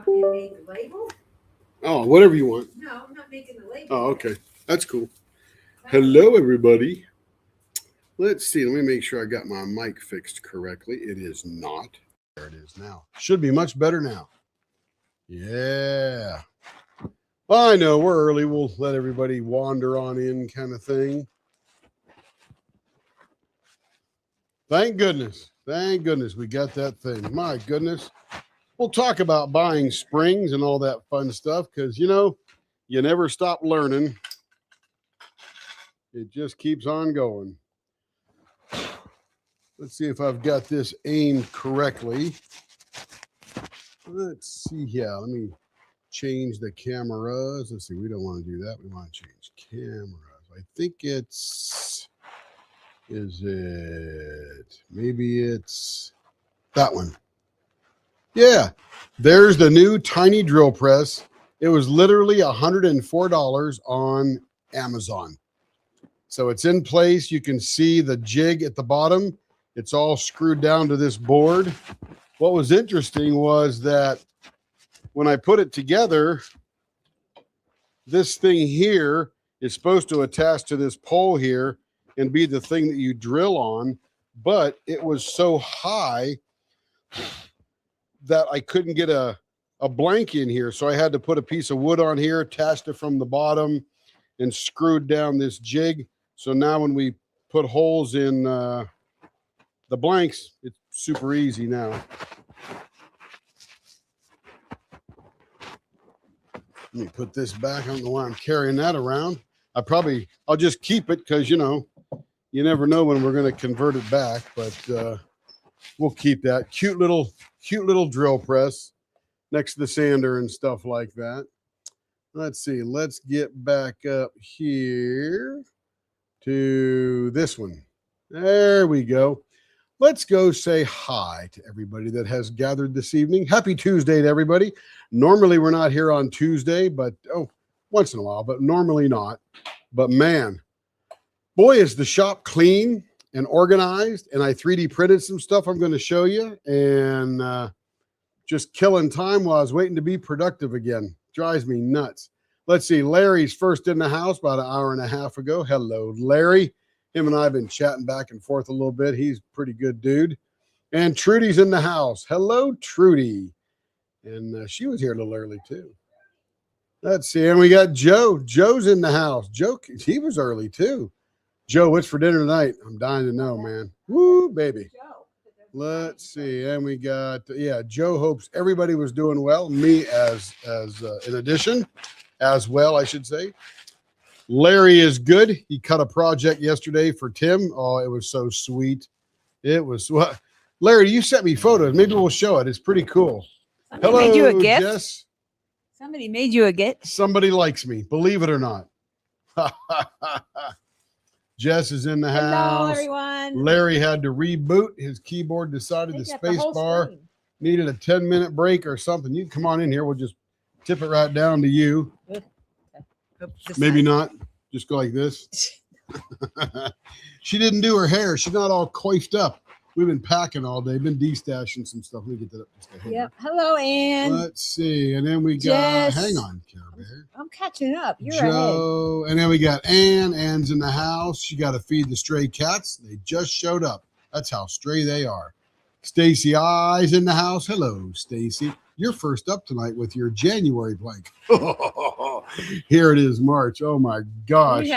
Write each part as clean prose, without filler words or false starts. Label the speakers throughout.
Speaker 1: want me to make the label?
Speaker 2: Oh, whatever you want.
Speaker 1: No, I'm not making the label.
Speaker 2: Oh, okay. That's cool. Hello, everybody. Let's see. Let me make sure I got my mic fixed correctly. It is not. There it is now. Should be much better now. Yeah. Well, I know we're early. We'll let everybody wander on in kind of thing. Thank goodness. Thank goodness we got that thing. My goodness. We'll talk about buying springs and all that fun stuff because, you know, you never stop learning. It just keeps on going. Let's see if I've got this aimed correctly. Let's see. Yeah, let me change the cameras. Let's see. We don't want to do that. We want to change cameras. I think it's... Is it? Maybe it's that one. Yeah, there's the new tiny drill press. It was literally $104 on Amazon. So it's in place. You can see the jig at the bottom. It's all screwed down to this board. What was interesting was that when I put it together, this thing here is supposed to attach to this pole here and be the thing that you drill on, but it was so high that I couldn't get a blank in here. So I had to put a piece of wood on here, attached it from the bottom, and screwed down this jig. So now when we put holes in the blanks, it's super easy now. Let me put this back. I don't know why I'm carrying that around. I'll just keep it because, you know, you never know when we're going to convert it back, but we'll keep that. Cute little drill press next to the sander and stuff like that. Let's see. Let's get back up here to this one. There we go. Let's go say hi to everybody that has gathered this evening. Happy Tuesday to everybody. Normally we're not here on Tuesday, but once in a while, but normally not. But man, boy, is the shop clean and organized, and I 3D printed some stuff I'm going to show you, and just killing time while I was waiting to be productive again. Drives me nuts. Let's see. Larry's first in the house about an hour and a half ago. Hello, Larry. Him and I have been chatting back and forth a little bit. He's a pretty good dude. And Trudy's in the house. Hello, Trudy. And she was here a little early, too. Let's see. And we got Joe. Joe's in the house. Joe, he was early, too. Joe, what's for dinner tonight? I'm dying to know, man. Woo, baby. Let's see. And we got, Joe hopes everybody was doing well. Me as in addition, as well, I should say. Larry is good. He cut a project yesterday for Tim. Oh, it was so sweet. It was what? Larry, you sent me photos. Maybe we'll show it. It's pretty cool.
Speaker 3: Somebody made you a gift?
Speaker 2: Jess.
Speaker 3: Somebody made you a gift?
Speaker 2: Somebody likes me, believe it or not. Jess is in the house.
Speaker 3: Hello, everyone.
Speaker 2: Larry had to reboot. His keyboard decided the space bar needed a 10-minute break or something. You can come on in here. We'll just tip it right down to you. Maybe not. Just go like this. She didn't do her hair. She's not all coiffed up. We've been packing all day. Been destashing some stuff. Let me get that up just a hair.
Speaker 3: Yep. Hello, Ann.
Speaker 2: Let's see. And then we got,
Speaker 3: Jess.
Speaker 2: hang on, Care Bear.
Speaker 3: I'm catching up. You're
Speaker 2: Joe.
Speaker 3: ahead.
Speaker 2: And then we got Ann. Ann's in the house. She got to feed the stray cats. They just showed up. That's how stray they are. Stacy I's in the house. Hello, Stacy. You're first up tonight with your January blank. Here it is, March. Oh my gosh.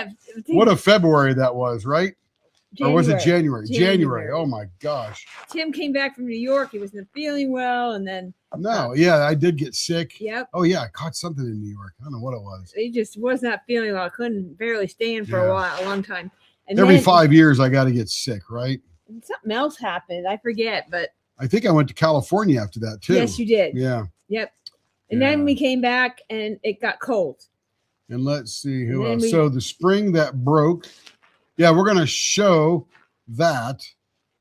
Speaker 2: What a February that was, right? January. Or was it January? January. Oh my gosh.
Speaker 3: Tim came back from New York. He wasn't feeling well, and then
Speaker 2: I did get sick.
Speaker 3: Yep.
Speaker 2: Oh yeah, I caught something in New York. I don't know what it was.
Speaker 3: He just was not feeling well. Couldn't barely stand for a long time. And
Speaker 2: every 5 years I got to get sick, right?
Speaker 3: Something else happened. I forget, but
Speaker 2: I think I went to California after that too.
Speaker 3: Yes, you did.
Speaker 2: Yeah.
Speaker 3: Yep. And then we came back and it got cold.
Speaker 2: And let's see who else. So the spring that broke. Yeah, we're going to show that.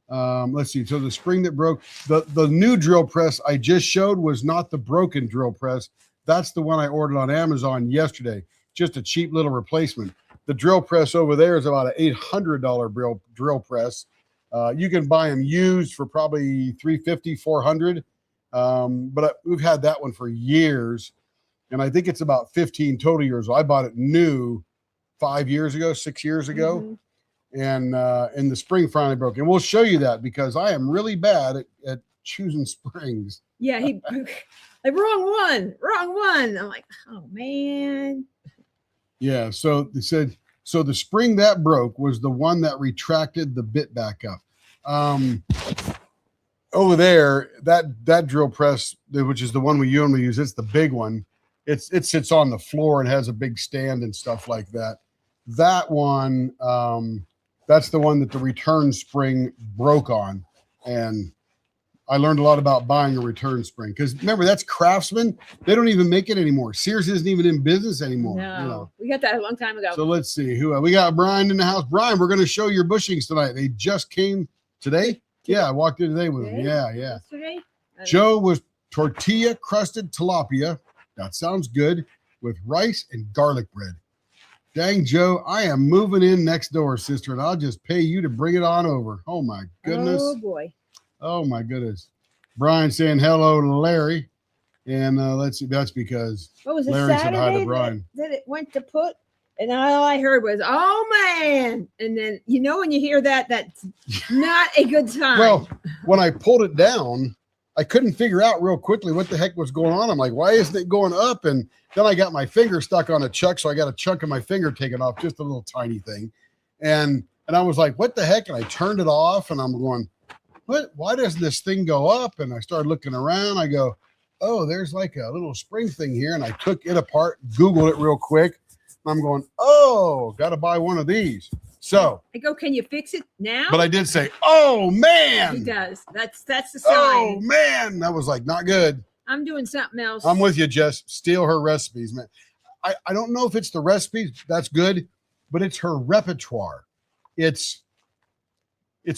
Speaker 2: Let's see. So the spring that broke, the new drill press I just showed was not the broken drill press. That's the one I ordered on Amazon yesterday. Just a cheap little replacement. The drill press over there is about an $800 drill press. You can buy them used for probably $350, $400. But we've had that one for years, and I think it's about 15 total years. I bought it new 5 years ago, 6 years ago, and the spring finally broke. And we'll show you that because I am really bad at choosing springs.
Speaker 3: Yeah, he like wrong one. I'm like, oh man.
Speaker 2: Yeah, so they said the spring that broke was the one that retracted the bit back up. Over there, that drill press, which is the one we normally use, it's the big one. It sits on the floor and has a big stand and stuff like that. That one, that's the one that the return spring broke on, and I learned a lot about buying a return spring because remember that's Craftsman. They don't even make it anymore. Sears isn't even in business anymore.
Speaker 3: No,
Speaker 2: you know?
Speaker 3: We got that a long time ago.
Speaker 2: So let's see who we got. Brian in the house. Brian, we're going to show your bushings tonight. They just came today. Yeah, I walked in today with them. Yeah.
Speaker 3: Yesterday?
Speaker 2: Joe was tortilla crusted tilapia. That sounds good with rice and garlic bread. Dang, Joe, I am moving in next door, sister, and I'll just pay you to bring it on over. Oh my goodness.
Speaker 3: Oh boy.
Speaker 2: Oh my goodness. Brian saying hello to Larry. And let's see, that's because
Speaker 3: What was it,
Speaker 2: Larry said hi to
Speaker 3: Saturday
Speaker 2: Brian.
Speaker 3: that it went to put? And all I heard was, oh man. And then when you hear that, that's not a good time.
Speaker 2: Well, when I pulled it down, I couldn't figure out real quickly what the heck was going on. I'm like, why isn't it going up? And then I got my finger stuck on a chuck, so I got a chunk of my finger taken off, just a little tiny thing. And I was like, what the heck? And I turned it off, and I'm going, why doesn't this thing go up? And I started looking around. I go, oh, there's like a little spring thing here. And I took it apart, Googled it real quick. I'm going, oh, got to buy one of these. So
Speaker 3: I go, can you fix it now?
Speaker 2: but I did say, oh man.
Speaker 3: He does. That's the sign.
Speaker 2: Oh man, that was like not good.
Speaker 3: I'm doing something else.
Speaker 2: I'm with you, Jess. Steal her recipes, man. I don't know if it's the recipes, that's good, but it's her repertoire. It's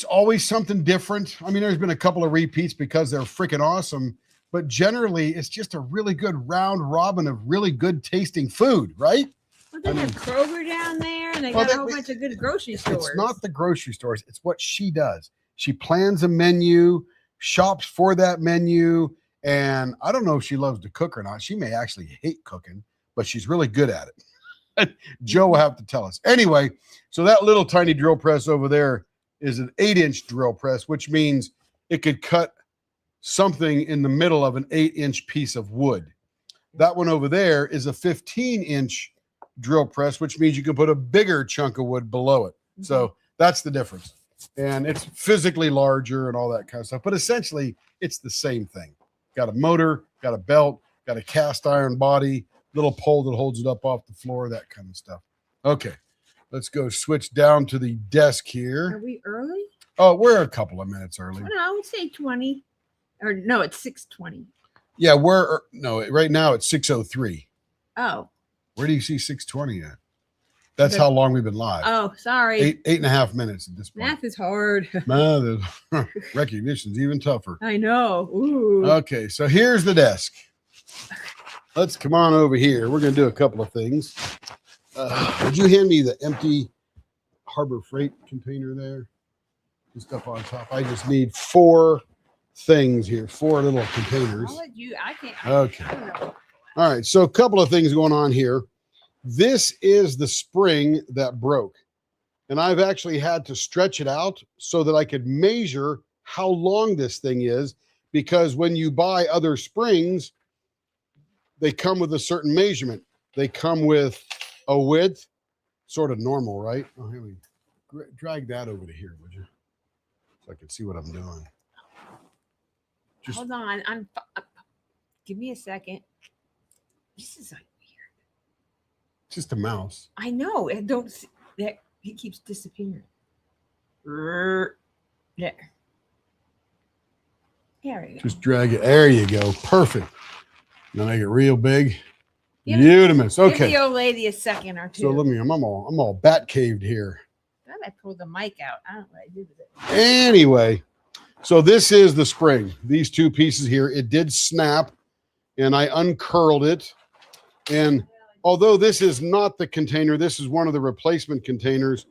Speaker 2: always something different. I mean, there's been a couple of repeats because they're freaking awesome, but generally it's just a really good round robin of really good tasting food, right?
Speaker 3: Well, they have Kroger down there, and they got a whole bunch of good grocery stores.
Speaker 2: It's not the grocery stores. It's what she does. She plans a menu, shops for that menu, and I don't know if she loves to cook or not. She may actually hate cooking, but she's really good at it. Joe will have to tell us. Anyway, so that little tiny drill press over there is an 8-inch drill press, which means it could cut something in the middle of an 8-inch piece of wood. That one over there is a 15-inch drill press, which means you can put a bigger chunk of wood below it. So that's the difference. And it's physically larger and all that kind of stuff. But essentially, it's the same thing. Got a motor, got a belt, got a cast iron body, little pole that holds it up off the floor, that kind of stuff. Okay, let's go switch down to the desk here.
Speaker 3: Are we early?
Speaker 2: Oh, we're a couple of minutes early.
Speaker 3: No, I would say 20. Or no, it's 6:20.
Speaker 2: Yeah, right now it's 6:03.
Speaker 3: Oh.
Speaker 2: Where do you see 6:20 at? That's how long we've been live.
Speaker 3: Oh, sorry.
Speaker 2: Eight and a half minutes at this point.
Speaker 3: Math is hard.
Speaker 2: Recognition's even tougher.
Speaker 3: I know. Ooh.
Speaker 2: Okay, so here's the desk. Let's come on over here. We're going to do a couple of things. Would you hand me the empty Harbor Freight container there? Just up on top. I just need 4 things here, 4 little containers.
Speaker 3: I'll let you. I can't.
Speaker 2: Okay.
Speaker 3: I don't know.
Speaker 2: All right, so a couple of things going on here. This is the spring that broke, and I've actually had to stretch it out so that I could measure how long this thing is, because when you buy other springs, they come with a certain measurement. They come with a width, sort of normal, right? Oh, here we drag that over to here, would you? So I can see what I'm doing. Just
Speaker 3: Hold on. Give me a second. This is like weird.
Speaker 2: just a mouse.
Speaker 3: I know. I don't see that. He keeps disappearing. There. There we go.
Speaker 2: Just drag it. There you go. Perfect. Now make it real big.
Speaker 3: Give
Speaker 2: Beautiful.
Speaker 3: Give
Speaker 2: Okay.
Speaker 3: the old lady a second or two.
Speaker 2: So let me. I'm all bat caved here.
Speaker 3: Thought I pulled the mic out. I don't know what I did with it.
Speaker 2: Anyway, so this is the spring. These 2 pieces here. It did snap, and I uncurled it. And although this is not the container, this is one of the replacement containers.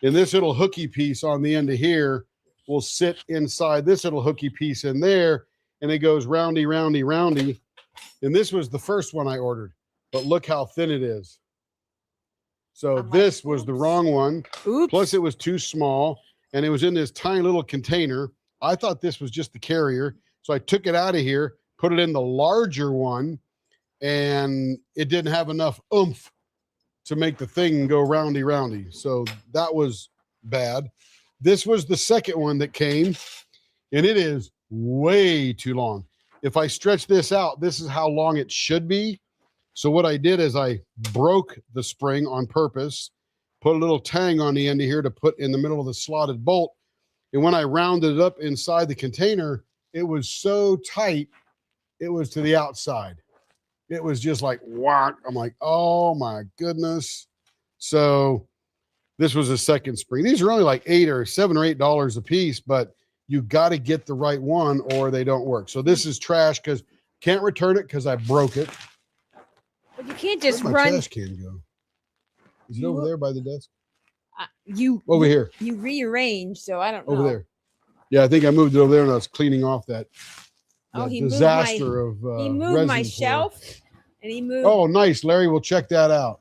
Speaker 2: And this little hooky piece on the end of here will sit inside this little hooky piece in there. and it goes roundy, roundy, roundy. And this was the first one I ordered, but look how thin it is. So
Speaker 3: I'm like,
Speaker 2: this was the
Speaker 3: oops.
Speaker 2: wrong one.
Speaker 3: Oops.
Speaker 2: Plus it was too small and it was in this tiny little container. I thought this was just the carrier. So I took it out of here, put it in the larger one, and it didn't have enough oomph to make the thing go roundy, roundy. So that was bad. This was the second one that came, and it is way too long. If I stretch this out, this is how long it should be. So what I did is I broke the spring on purpose, put a little tang on the end of here to put in the middle of the slotted bolt. And when I rounded it up inside the container, it was so tight, it was to the outside. It was just like, whack. I'm like, oh my goodness. So this was a second spring. These are only like $7 or $8 a piece, but you got to get the right one or they don't work. So this is trash because can't return it because I broke it.
Speaker 3: But you can't just
Speaker 2: Where'd my
Speaker 3: run.
Speaker 2: trash can go? Is it over there by the desk?
Speaker 3: Over
Speaker 2: here.
Speaker 3: You rearrange, so I don't know.
Speaker 2: Over there. Yeah, I think I moved it over there and I was cleaning off that
Speaker 3: He
Speaker 2: disaster of
Speaker 3: he moved
Speaker 2: resin
Speaker 3: my
Speaker 2: pour.
Speaker 3: shelf, and he moved.
Speaker 2: Oh, nice, Larry. We'll check that out.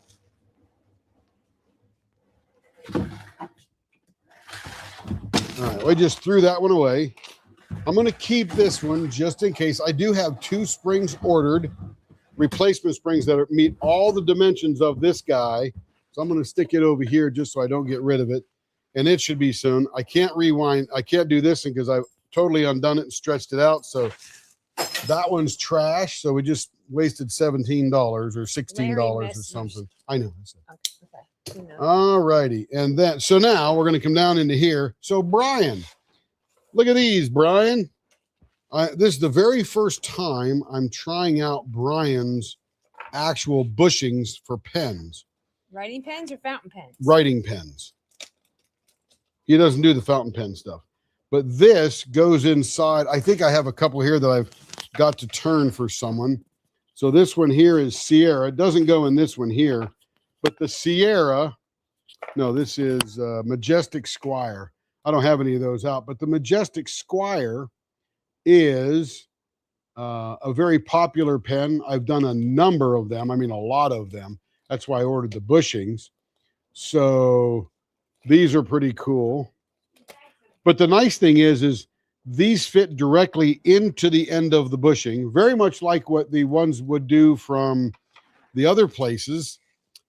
Speaker 2: All right, we just threw that one away. I'm going to keep this one just in case. I do have 2 springs ordered, replacement springs that meet all the dimensions of this guy. So I'm going to stick it over here just so I don't get rid of it. And it should be soon. I can't rewind. I can't do this because I've totally undone it and stretched it out. So that one's trash. So we just wasted $17 or $16 or something. I know.
Speaker 3: Okay.
Speaker 2: All righty. And then, so now we're going to come down into here. So Brian, look at these, Brian. This is the very first time I'm trying out Brian's actual bushings for pens.
Speaker 3: Writing pens or fountain pens?
Speaker 2: Writing pens. He doesn't do the fountain pen stuff. But this goes inside. I think I have a couple here that I've got to turn for someone. So this one here is Sierra. It doesn't go in this one here. But the Sierra, no, this is Majestic Squire. I don't have any of those out. But the Majestic Squire is a very popular pen. I've done a number of them. I mean, a lot of them. That's why I ordered the bushings. So these are pretty cool. But the nice thing is these fit directly into the end of the bushing, very much like what the ones would do from the other places.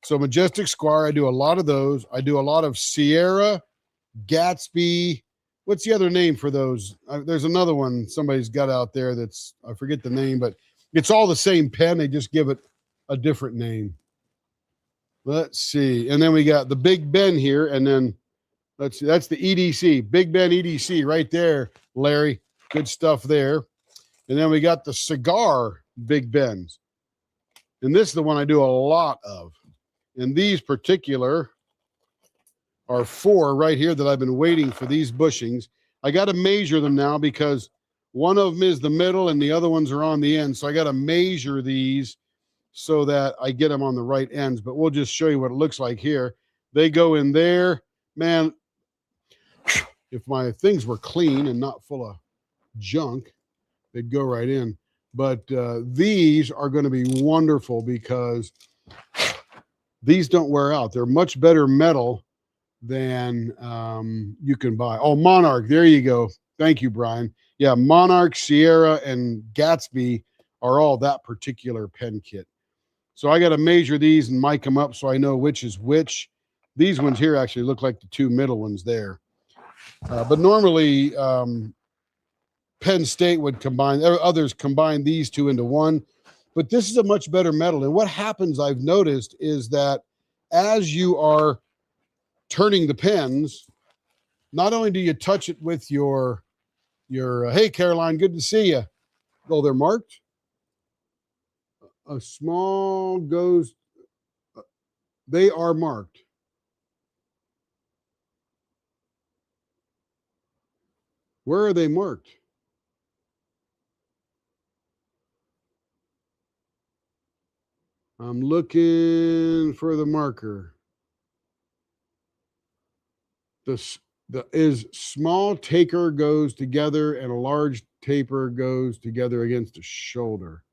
Speaker 2: So Majestic Squire, I do a lot of those. I do a lot of Sierra, Gatsby. What's the other name for those? There's another one somebody's got out there that's, I forget the name, but it's all the same pen. They just give it a different name. Let's see. And then we got the Big Ben here. And then let's see. That's the EDC. Big Ben EDC right there, Larry. Good stuff there. And then we got the cigar Big Bens. And this is the one I do a lot of. And these particular are 4 right here that I've been waiting for these bushings. I got to measure them now because one of them is the middle and the other ones are on the end. So I got to measure these so that I get them on the right ends. But we'll just show you what it looks like here. They go in there. Man, if my things were clean and not full of junk, they'd go right in. But these are going to be wonderful because these don't wear out. They're much better metal than you can buy. Oh, Monarch. There you go. Thank you, Brian. Yeah, Monarch, Sierra, and Gatsby are all that particular pen kit. So I got to measure these and mic them up so I know which is which. These ones here actually look like the 2 middle ones there. But normally Penn State would combine, others combine these 2 into one. But this is a much better metal. And what happens, I've noticed, is that as you are turning the pens, not only do you touch it with your hey, Caroline, good to see you. Oh, they're marked. A small goes, they are marked. Where are they marked? I'm looking for the marker. is small taper goes together and a large taper goes together against a shoulder.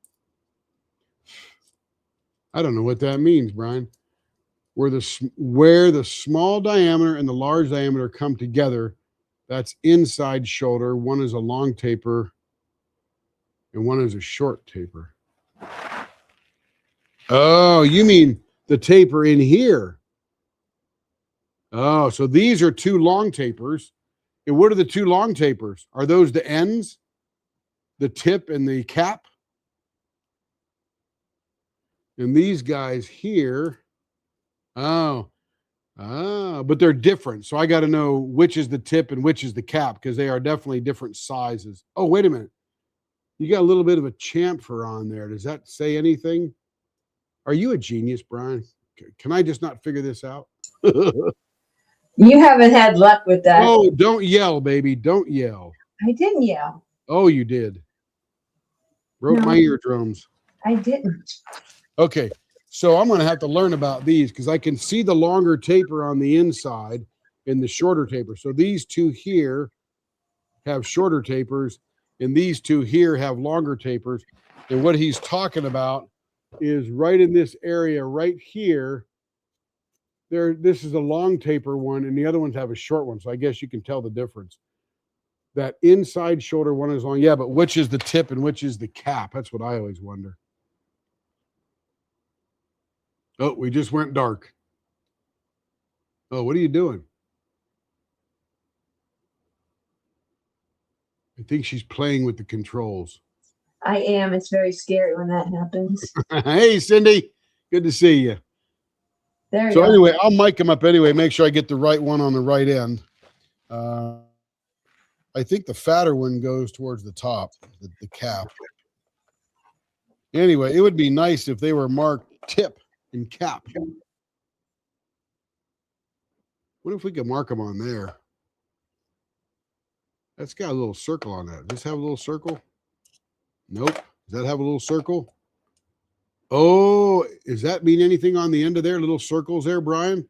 Speaker 2: I don't know what that means, Brian. Where the small diameter and the large diameter come together, that's inside shoulder. One is a long taper and one is a short taper. Oh, you mean the taper in here? Oh, so these are two long tapers. And what are the two long tapers? Are those the ends? The tip and the cap? And these guys here, but they're different. So I got to know which is the tip and which is the cap because they are definitely different sizes. Oh, wait a minute. You got a little bit of a chamfer on there. Does that say anything? Are you a genius, Brian? Can I just not figure this out?
Speaker 3: You haven't had luck with that.
Speaker 2: Oh, don't yell, baby. Don't yell.
Speaker 3: I didn't yell.
Speaker 2: Oh, you did. Broke my eardrums.
Speaker 3: I didn't.
Speaker 2: Okay, so I'm going to have to learn about these because I can see the longer taper on the inside and the shorter taper. So these two here have shorter tapers, and these two here have longer tapers. And what he's talking about is right in this area right here. This is a long taper one, and the other ones have a short one. So I guess you can tell the difference. That inside shoulder one is long. Yeah, but which is the tip and which is the cap? That's what I always wonder. Oh, we just went dark. Oh, what are you doing? I think she's playing with the controls.
Speaker 3: I am. It's very scary when that happens.
Speaker 2: Hey, Cindy. Good to see you.
Speaker 3: There you
Speaker 2: So
Speaker 3: go.
Speaker 2: anyway, I'll mic him up anyway. Make sure I get the right one on the right end. I think the fatter one goes towards the top, the cap. Anyway, it would be nice if they were marked tip and cap. What if we could mark them on there? That's got a little circle on that. Does this have a little circle? Nope. Does that have a little circle? Oh, does that mean anything on the end of there? Little circles there, Brian?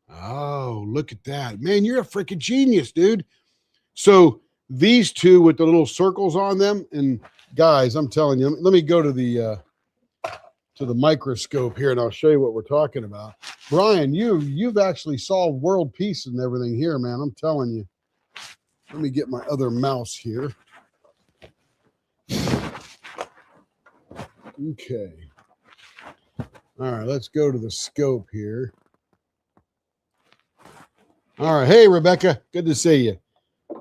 Speaker 2: Oh, look at that. Man, you're a freaking genius, dude. So these two with the little circles on them, and guys, I'm telling you, let me go to the microscope here and I'll show you what we're talking about. Brian, you've actually solved world peace and everything here, man. I'm telling you. Let me get my other mouse here. Okay. All right, let's go to the scope here. All right. Hey, Rebecca. Good to see you.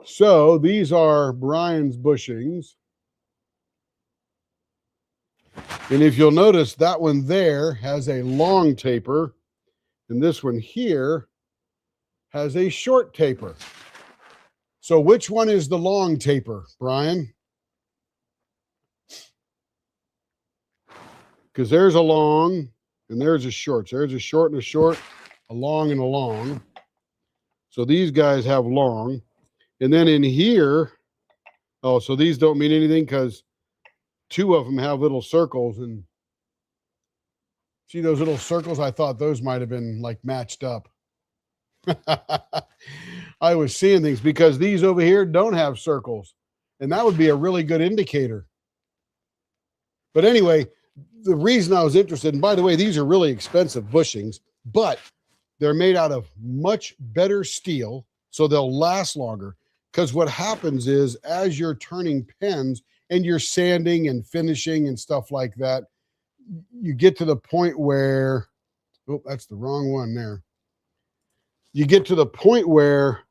Speaker 2: So these are Brian's bushings. And if you'll notice, that one there has a long taper, and this one here has a short taper. So which one is the long taper, Brian? Because there's a long and there's a short. So there's a short and a short, a long and a long. So these guys have long. And then in here, oh, so these don't mean anything because two of them have little circles. And see those little circles? I thought those might have been like matched up. I was seeing things because these over here don't have circles. And that would be a really good indicator. But anyway, the reason I was interested, and by the way, these are really expensive bushings, but they're made out of much better steel, so they'll last longer. Because what happens is, as you're turning pens and you're sanding and finishing and stuff like that, you get to the point where, oh, that's the wrong one there. You get to the point where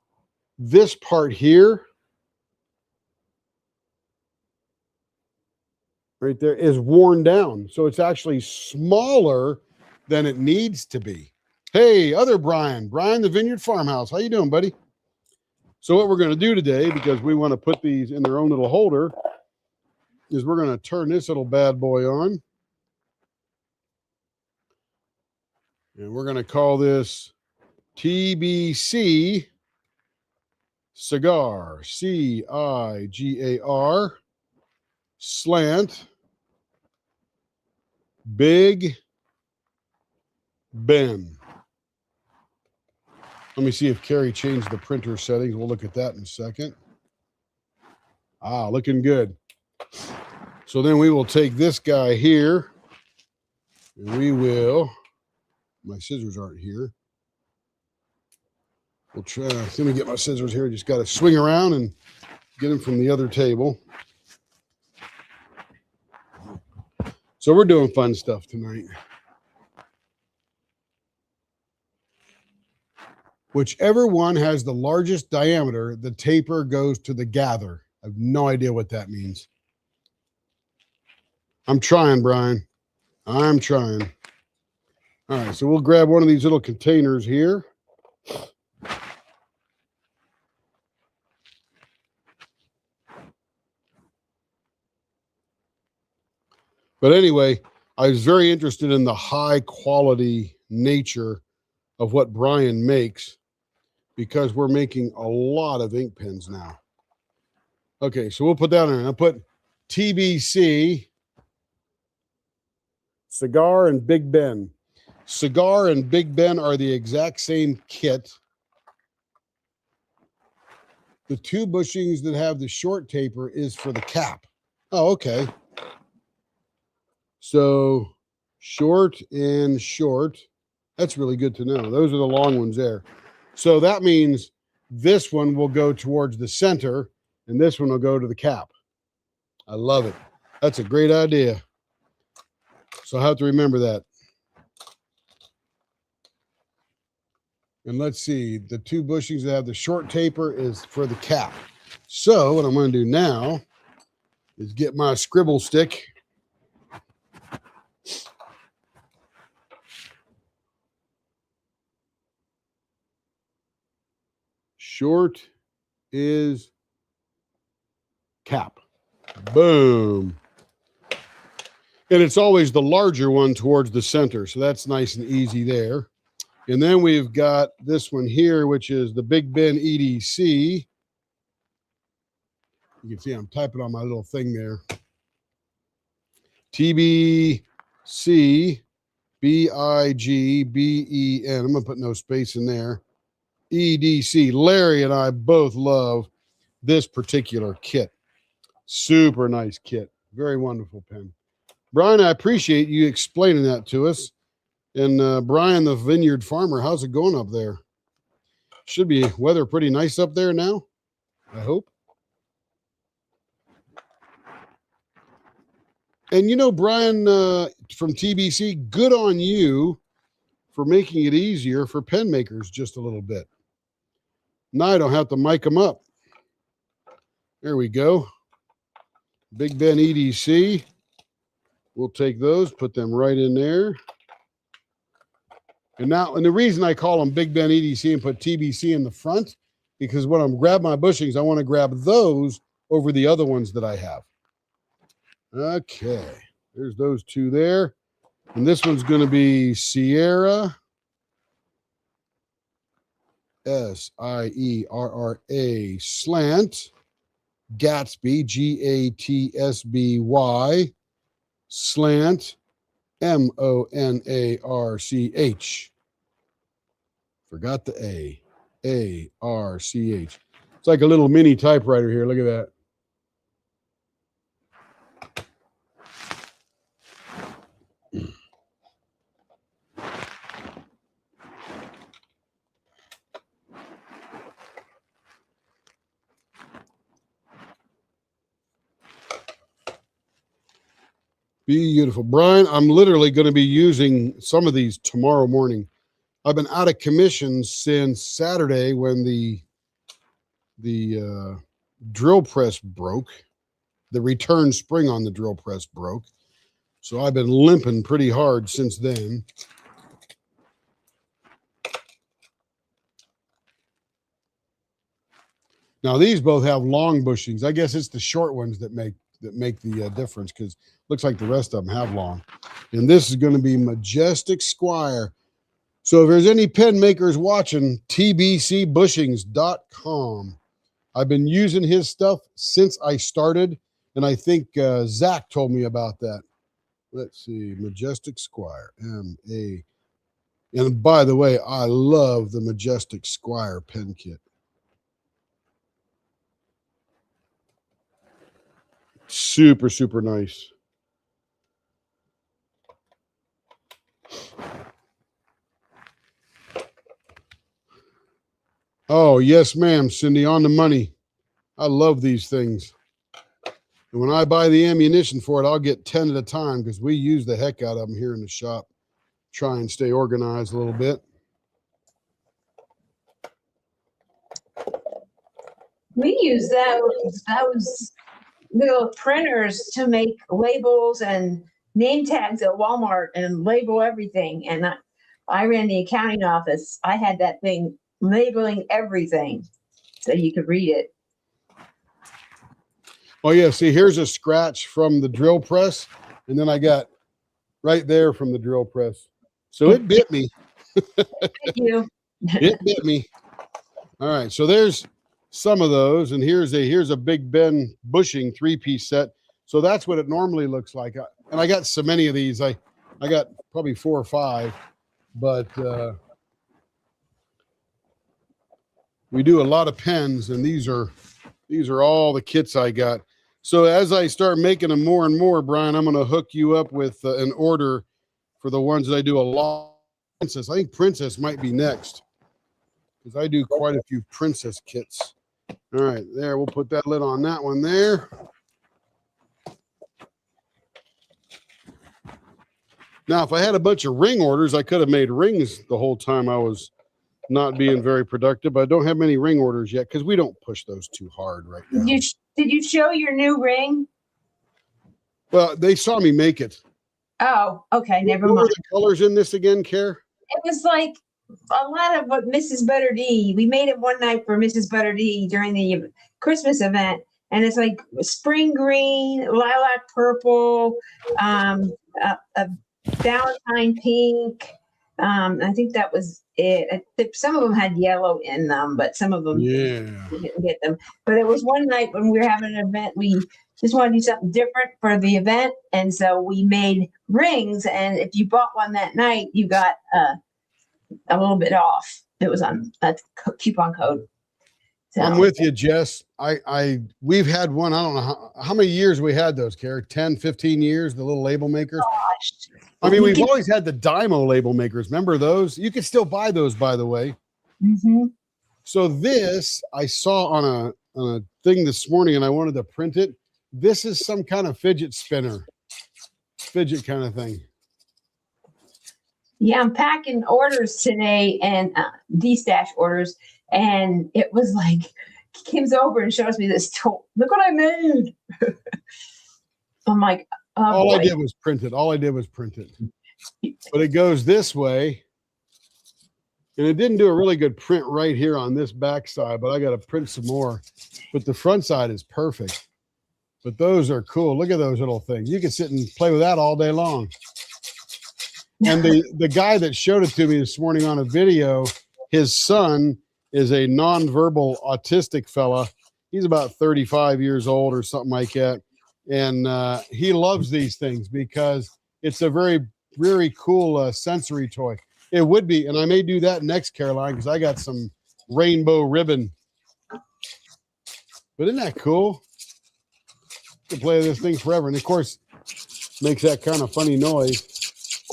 Speaker 2: this part here, right there, is worn down. So it's actually smaller than it needs to be. Hey, other Brian the Vineyard Farmhouse. How you doing, buddy? So what we're going to do today, because we want to put these in their own little holder, is we're going to turn this little bad boy on. And we're going to call this TBC Cigar, CIGAR, slant, Big Ben. Let me see if Carrie changed the printer settings. We'll look at that in a second. Ah, looking good. So then we will take this guy here, and we will, my scissors aren't here. We'll try, let me get my scissors here. Just got to swing around and get them from the other table. So we're doing fun stuff tonight. Whichever one has the largest diameter, the taper goes to the gather. I have no idea what that means. I'm trying, Brian. I'm trying. All right, so we'll grab one of these little containers here. But anyway, I was very interested in the high quality nature of what Brian makes because we're making a lot of ink pens now. Okay, so we'll put that in. I'll put TBC, Cigar and Big Ben. Cigar and Big Ben are the exact same kit. The 2 bushings that have the short taper is for the cap. Oh, okay. So short and short. That's really good to know. Those are the long ones there. So that means this one will go towards the center and this one will go to the cap. I love it. That's a great idea. So I have to remember that. And let's see, the 2 bushings that have the short taper is for the cap. So what I'm going to do now is get my scribble stick. Short is cap. Boom. And it's always the larger one towards the center. So that's nice and easy there. And then we've got this one here, which is the Big Ben EDC. You can see I'm typing on my little thing there. TBC BIGBEN. I'm going to put no space in there. EDC. Larry and I both love this particular kit. Super nice kit. Very wonderful pen. Brian, I appreciate you explaining that to us. And Brian, the vineyard farmer, how's it going up there? Should be weather pretty nice up there now, I hope. And you know, Brian from TBC, good on you for making it easier for pen makers just a little bit. Now I don't have to mic them up. There we go. Big Ben EDC. We'll take those, put them right in there. And the reason I call them Big Ben EDC and put TBC in the front, because when I'm grabbing my bushings, I want to grab those over the other ones that I have. Okay, there's those 2 there. And this one's going to be Sierra, SIERRA, slant, Gatsby, GATSBY, slant, MONARCH. Forgot the ARCH. It's like a little mini typewriter here. Look at that. Beautiful. Brian, I'm literally going to be using some of these tomorrow morning. I've been out of commission since Saturday when the drill press broke. The return spring on the drill press broke. So I've been limping pretty hard since then. Now these both have long bushings. I guess it's the short ones that make the difference, because looks like the rest of them have long. And this is going to be Majestic Squire. So if there's any pen makers watching, tbcbushings.com. I've been using his stuff since I started, and I think Zach told me about that. Let's see, Majestic Squire, And by the way, I love the Majestic Squire pen kit. Super, super nice. Oh, yes, ma'am, Cindy, on the money. I love these things. And when I buy the ammunition for it, I'll get 10 at a time because we use the heck out of them here in the shop. Try and stay organized a little bit.
Speaker 3: We use those little printers to make labels and name tags at Walmart and label everything. And I ran the accounting office. I had that thing labeling everything so you could read it.
Speaker 2: Oh, yeah. See, here's a scratch from the drill press. And then I got right there from the drill press. So it bit me.
Speaker 3: Thank you.
Speaker 2: It bit me. All right. So there's some of those. And here's a Big Ben bushing 3-piece set. So that's what it normally looks like. And I got so many of these. I got probably 4 or 5. But we do a lot of pens. And these are all the kits I got. So as I start making them more and more, Brian, I'm going to hook you up with an order for the ones that I do a lot. Princess, I think Princess might be next because I do quite a few Princess kits. All right, there, we'll put that lid on that one there. Now, if I had a bunch of ring orders, I could have made rings the whole time I was not being very productive, but I don't have many ring orders yet because we don't push those too hard right now.
Speaker 3: Did you show your new ring?
Speaker 2: Well, they saw me make it.
Speaker 3: Oh, okay. Never
Speaker 2: What
Speaker 3: mind.
Speaker 2: were the colors in this again, Care?
Speaker 3: It was like a lot of what Mrs. Butterdee. We made it one night for Mrs. Butterdee during the Christmas event. And it's like spring green, lilac purple, a Valentine pink. I think that was it. Some of them had yellow in them, but some of them we didn't get them. But it was one night when we were having an event, we just wanted to do something different for the event. And so we made rings. And if you bought one that night, you got a little bit off. It was on a coupon code. So,
Speaker 2: I'm with you, Jess. We've had one. I don't know how many years we had those, Carrie. 10, 15 years, the little label makers.
Speaker 3: gosh.
Speaker 2: I mean, we've always had the Dymo label makers. Remember those? You can still buy those, by the way.
Speaker 3: Mm-hmm.
Speaker 2: So this I saw on a thing this morning, and I wanted to print it. This is some kind of fidget spinner, fidget kind of thing.
Speaker 3: Yeah, I'm packing orders today and D-stash orders. And it was like, Kim's over and shows me this toy. Look what I made. I'm like, oh,
Speaker 2: All
Speaker 3: boy.
Speaker 2: I did was print it. But it goes this way. And it didn't do a really good print right here on this back side, but I got to print some more. But the front side is perfect. But those are cool. Look at those little things. You can sit and play with that all day long. And the guy that showed it to me this morning on a video, his son is a nonverbal autistic fella. He's about 35 years old or something like that. And he loves these things because it's a very, very cool sensory toy. It would be, and I may do that next, Caroline, because I got some rainbow ribbon. But isn't that cool? You can play with this thing forever. And of course, makes that kind of funny noise.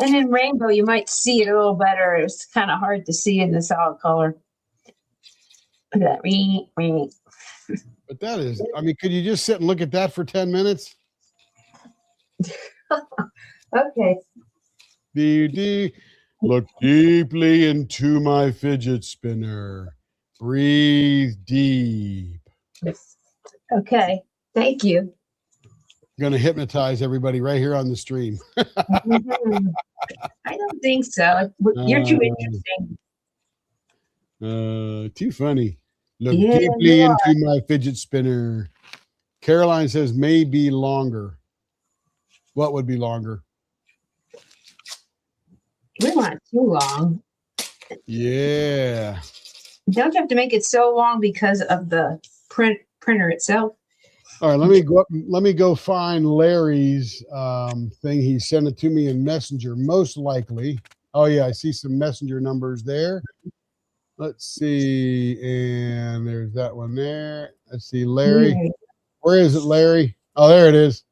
Speaker 3: And in rainbow, you might see it a little better. It's kind of hard to see in the solid color. Look at that. Ring.
Speaker 2: But that is, I mean, could you just sit and look at that for 10 minutes?
Speaker 3: Okay.
Speaker 2: Look deeply into my fidget spinner. Breathe deep.
Speaker 3: Okay. Thank you.
Speaker 2: I'm going to hypnotize everybody right here on the stream.
Speaker 3: Mhm. I don't think so. You're too interesting.
Speaker 2: Too funny. Look
Speaker 3: Yeah,
Speaker 2: deeply
Speaker 3: you are.
Speaker 2: into my fidget spinner. Caroline says maybe longer. What would be longer?
Speaker 3: We want it too long.
Speaker 2: Yeah.
Speaker 3: Don't you have to make it so long because of the printer itself?
Speaker 2: All right, let me go up. Let me go find Larry's thing. He sent it to me in Messenger, most likely. Oh yeah, I see some messenger numbers there. Let's see, and there's that one there. Let's see, Larry.
Speaker 3: Yeah.
Speaker 2: Where is it, Larry? Oh, there it is.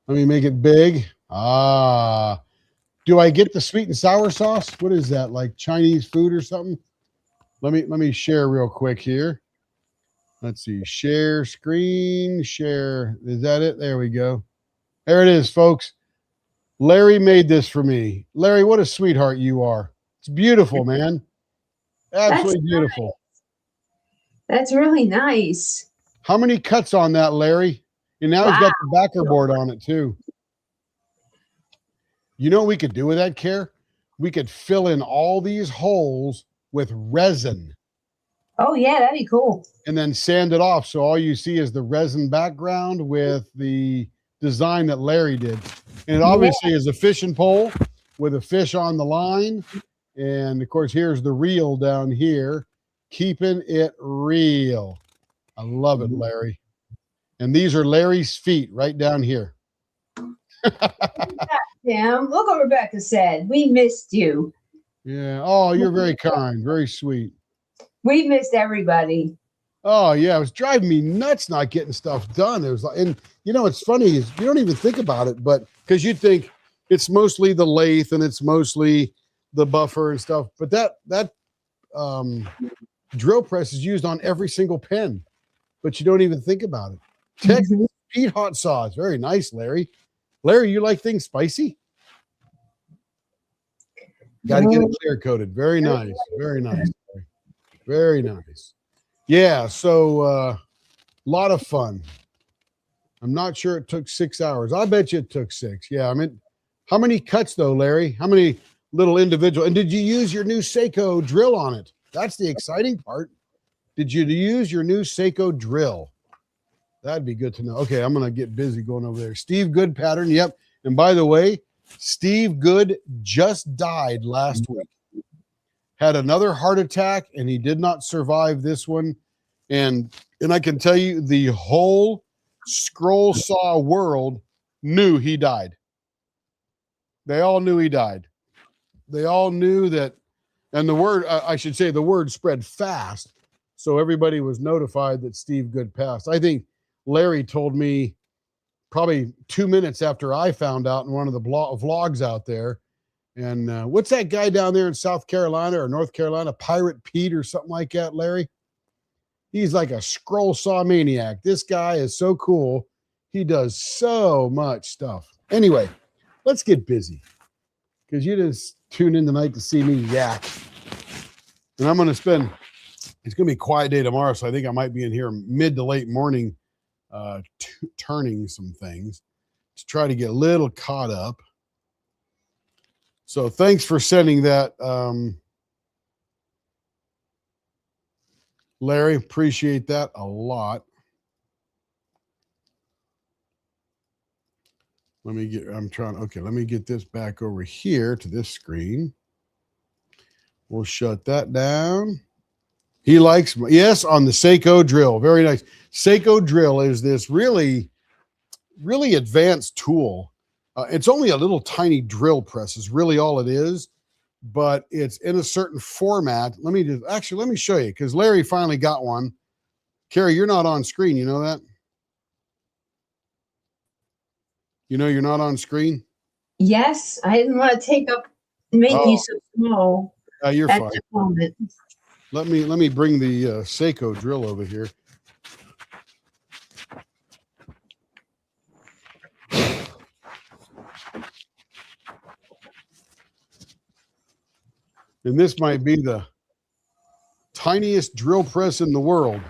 Speaker 2: Let me make it big. Ah, do I get the sweet and sour sauce? What is that? Like Chinese food or something? Let me share real quick here. Let's see. Share screen. Share. Is that it? There we go. There it is, folks. Larry made this for me. Larry, what a sweetheart you are. It's beautiful, man. Absolutely beautiful.
Speaker 3: That's really nice.
Speaker 2: How many cuts on that, Larry? And now he's got the backer board on it too. You know what we could do with that, Care? We could fill in all these holes with resin
Speaker 3: Oh yeah, that'd be cool.
Speaker 2: and then sand it off. So all you see is the resin background with the design that Larry did. And it obviously is a fishing pole with a fish on the line. And of course, here's the reel down here, keeping it real. I love it, Larry. And these are Larry's feet right down here.
Speaker 3: Tim, look what Rebecca said. We missed you.
Speaker 2: Yeah. Oh, you're very kind. Very sweet.
Speaker 3: We missed everybody.
Speaker 2: Oh, yeah. It was driving me nuts not getting stuff done. It was like, and you know, it's funny is you don't even think about it, but because you think it's mostly the lathe and it's mostly the buffer and stuff. But that drill press is used on every single pen, but you don't even think about it. Texas Pete hot sauce. Very nice, Larry. Larry, you like things spicy? Got to get it clear coated. Very nice. Very nice. Very nice. Yeah. So a lot of fun. I'm not sure it took 6 hours. I bet you it took 6. Yeah. I mean, how many cuts though, Larry? How many little individual? And did you use your new Seiko drill on it? That's the exciting part. Did you use your new Seiko drill? That'd be good to know. Okay, I'm going to get busy going over there. Steve Good pattern. Yep. And by the way, Steve Good just died last week. Had another heart attack, and he did not survive this one. And I can tell you, the whole scroll saw world knew he died. They all knew he died. They all knew that, and the word, I should say, the word spread fast. So everybody was notified that Steve Good passed. I think Larry told me probably 2 minutes after I found out in one of the vlogs out there. And what's that guy down there in South Carolina or North Carolina, Pirate Pete or something like that, Larry? He's like a scroll saw maniac. This guy is so cool. He does so much stuff. Anyway, let's get busy because you just tune in tonight to see me yak. And I'm going to spend, it's going to be a quiet day tomorrow, so I think I might be in here mid to late morning turning some things to try to get a little caught up. So thanks for sending that, Larry. Appreciate that a lot. Let me get this back over here to this screen. We'll shut that down. He likes, yes, on the Seiko drill. Very nice. Seiko drill is this really, really advanced tool. It's only a little tiny drill press is really all it is, but it's in a certain format. Let me show you because Larry finally got one. Carrie, you're not on screen. You know that? You know you're not on screen?
Speaker 3: Yes, I didn't want to make you so small.
Speaker 2: You're
Speaker 3: at
Speaker 2: fine.
Speaker 3: the moment.
Speaker 2: Let me bring the Seiko drill over here. And this might be the tiniest drill press in the world,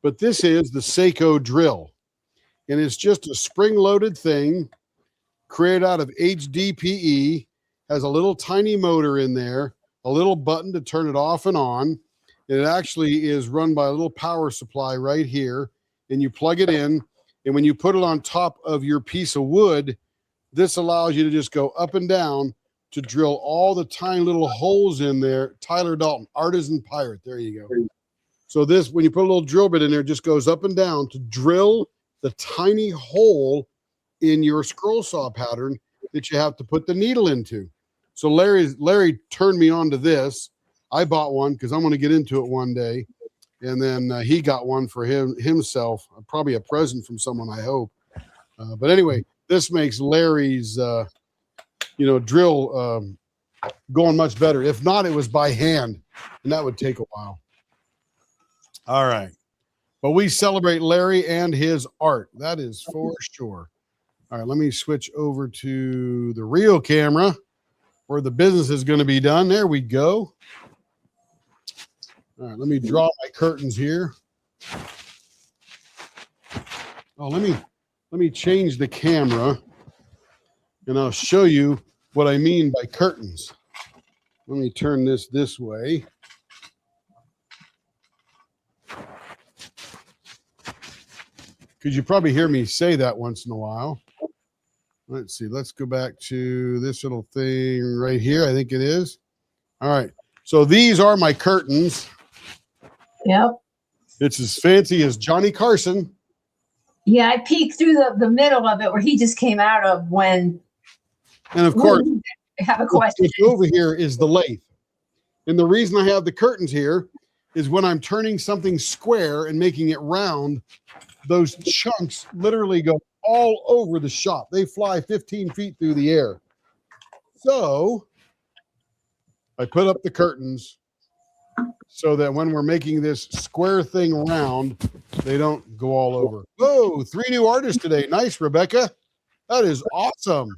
Speaker 2: but this is the Seiko drill. And it's just a spring-loaded thing created out of HDPE, has a little tiny motor in there, a little button to turn it off and on. And it actually is run by a little power supply right here. And you plug it in. And when you put it on top of your piece of wood, this allows you to just go up and down to drill all the tiny little holes in there. Tyler Dalton, Artisan Pirate. There you go. So this, when you put a little drill bit in there, it just goes up and down to drill the tiny hole in your scroll saw pattern. that you have to put the needle into. So Larry turned me on to this. I bought one because I'm going to get into it one day. And then he got one for himself, probably a present from someone, I hope. But anyway, this makes Larry's, drill going much better. If not, it was by hand, and that would take a while. All right. But we celebrate Larry and his art. That is for sure. All right, let me switch over to the real camera where the business is going to be done. There we go. All right, let me draw my curtains here. Oh, let me change the camera, and I'll show you what I mean by curtains. Let me turn this way. Because you probably hear me say that once in a while. Let's see. Let's go back to this little thing right here. I think it is. All right. So these are my curtains.
Speaker 3: Yep.
Speaker 2: It's as fancy as Johnny Carson.
Speaker 3: Yeah, I peeked through the middle of it where he just came out of when.
Speaker 2: And of course,
Speaker 3: I have a question.
Speaker 2: Over here is the lathe. And the reason I have the curtains here is when I'm turning something square and making it round, those chunks literally go all over the shop. They fly 15 feet through the air. So I put up the curtains so that when we're making this square thing round, they don't go all over. Oh, 3 new artists today. Nice, Rebecca. That is awesome.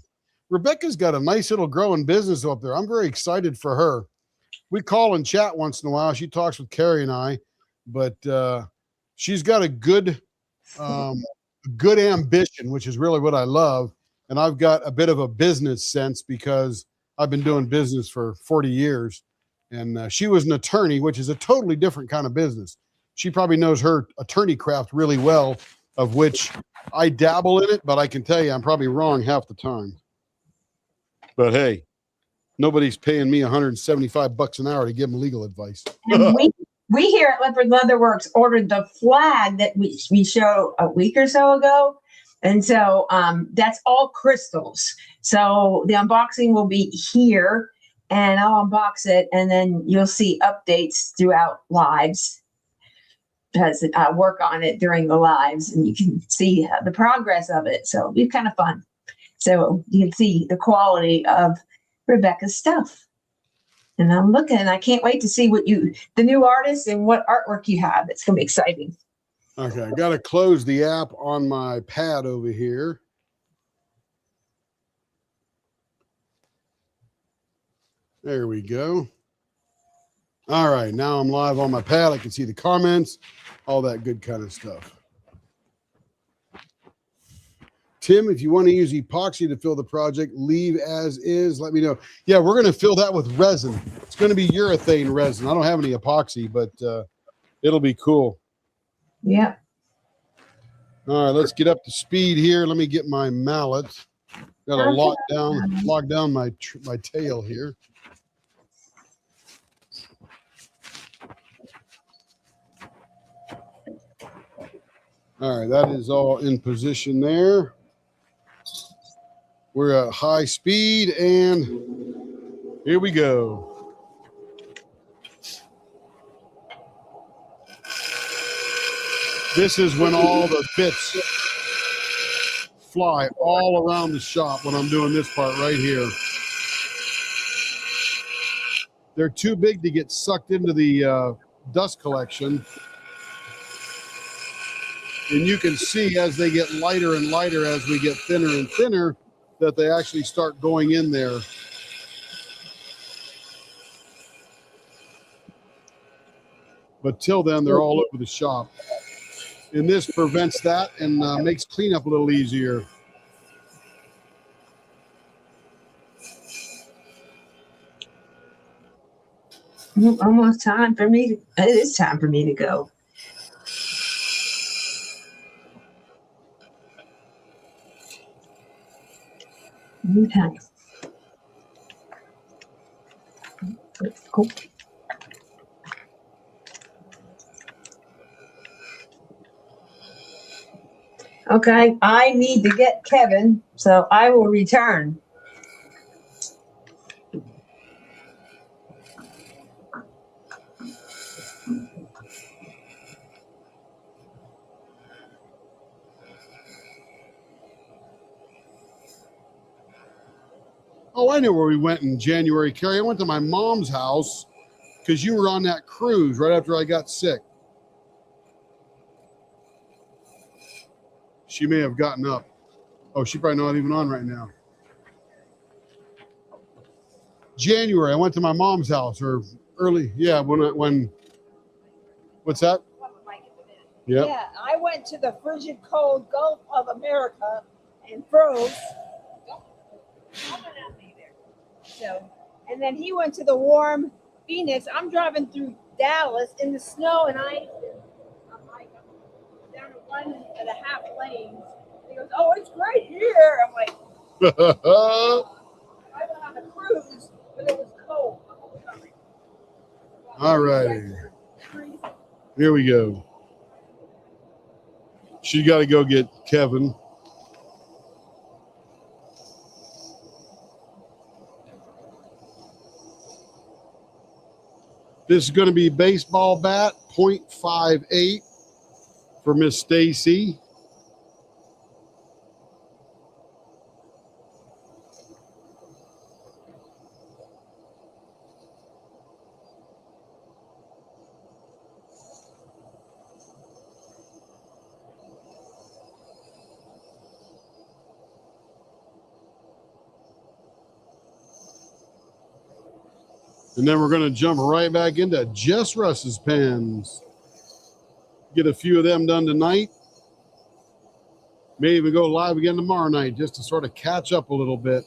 Speaker 2: Rebecca's got a nice little growing business up there. I'm very excited for her. We call and chat once in a while. She talks with Carrie and I, but she's got a good ambition, which is really what I love. And I've got a bit of a business sense because I've been doing business for 40 years. And she was an attorney, which is a totally different kind of business. She probably knows her attorney craft really well, of which I dabble in it, but I can tell you I'm probably wrong half the time. But hey, nobody's paying me $175 an hour to give them legal advice.
Speaker 3: And we here at Leopard Leather Works ordered the flag that we showed a week or so ago. And so that's all crystals. So the unboxing will be here, and I'll unbox it, and then you'll see updates throughout lives as I work on it during the lives, and you can see the progress of it. So it'll be kind of fun. So you can see the quality of Rebecca's stuff. And I'm looking, I can't wait to see the new artists and what artwork you have. It's going to be exciting.
Speaker 2: Okay, I got to close the app on my pad over here. There we go. All right, now I'm live on my pad. I can see the comments, all that good kind of stuff. Tim, if you want to use epoxy to fill the project, leave as is. Let me know. Yeah, we're going to fill that with resin. It's going to be urethane resin. I don't have any epoxy, but it'll be cool.
Speaker 3: Yeah.
Speaker 2: All right, let's get up to speed here. Let me get my mallet. Got to lock down my tail here. All right, that is all in position there. We're at high speed, and here we go. This is when all the bits fly all around the shop when I'm doing this part right here. They're too big to get sucked into the dust collection. And you can see as they get lighter and lighter, as we get thinner and thinner, that they actually start going in there. But till then, they're all over the shop. And this prevents that and makes cleanup a little easier.
Speaker 3: Almost time for me. It is time for me to go. Okay. Cool. Okay, I need to get Kevin, so I will return.
Speaker 2: I know where we went in January, Carrie. I went to my mom's house because you were on that cruise right after I got sick. She may have gotten up. Oh, she probably not even on right now. January, I went to my mom's house, or early, yeah, when what's that? Yep.
Speaker 1: Yeah, I went to the frigid cold Gulf of America and froze. So, and then he went to the warm Phoenix. I'm driving through Dallas in the snow and ice. I'm like, I'm down to 1.5 lanes. He goes, "Oh, it's great here." I'm like, I went on a cruise, but it was cold.
Speaker 2: All righty. Here we go. She's got to go get Kevin. This is going to be baseball bat, 0.58 for Miss Stacy. And then we're going to jump right back into Jess Russ's pens. Get a few of them done tonight. May even go live again tomorrow night just to sort of catch up a little bit.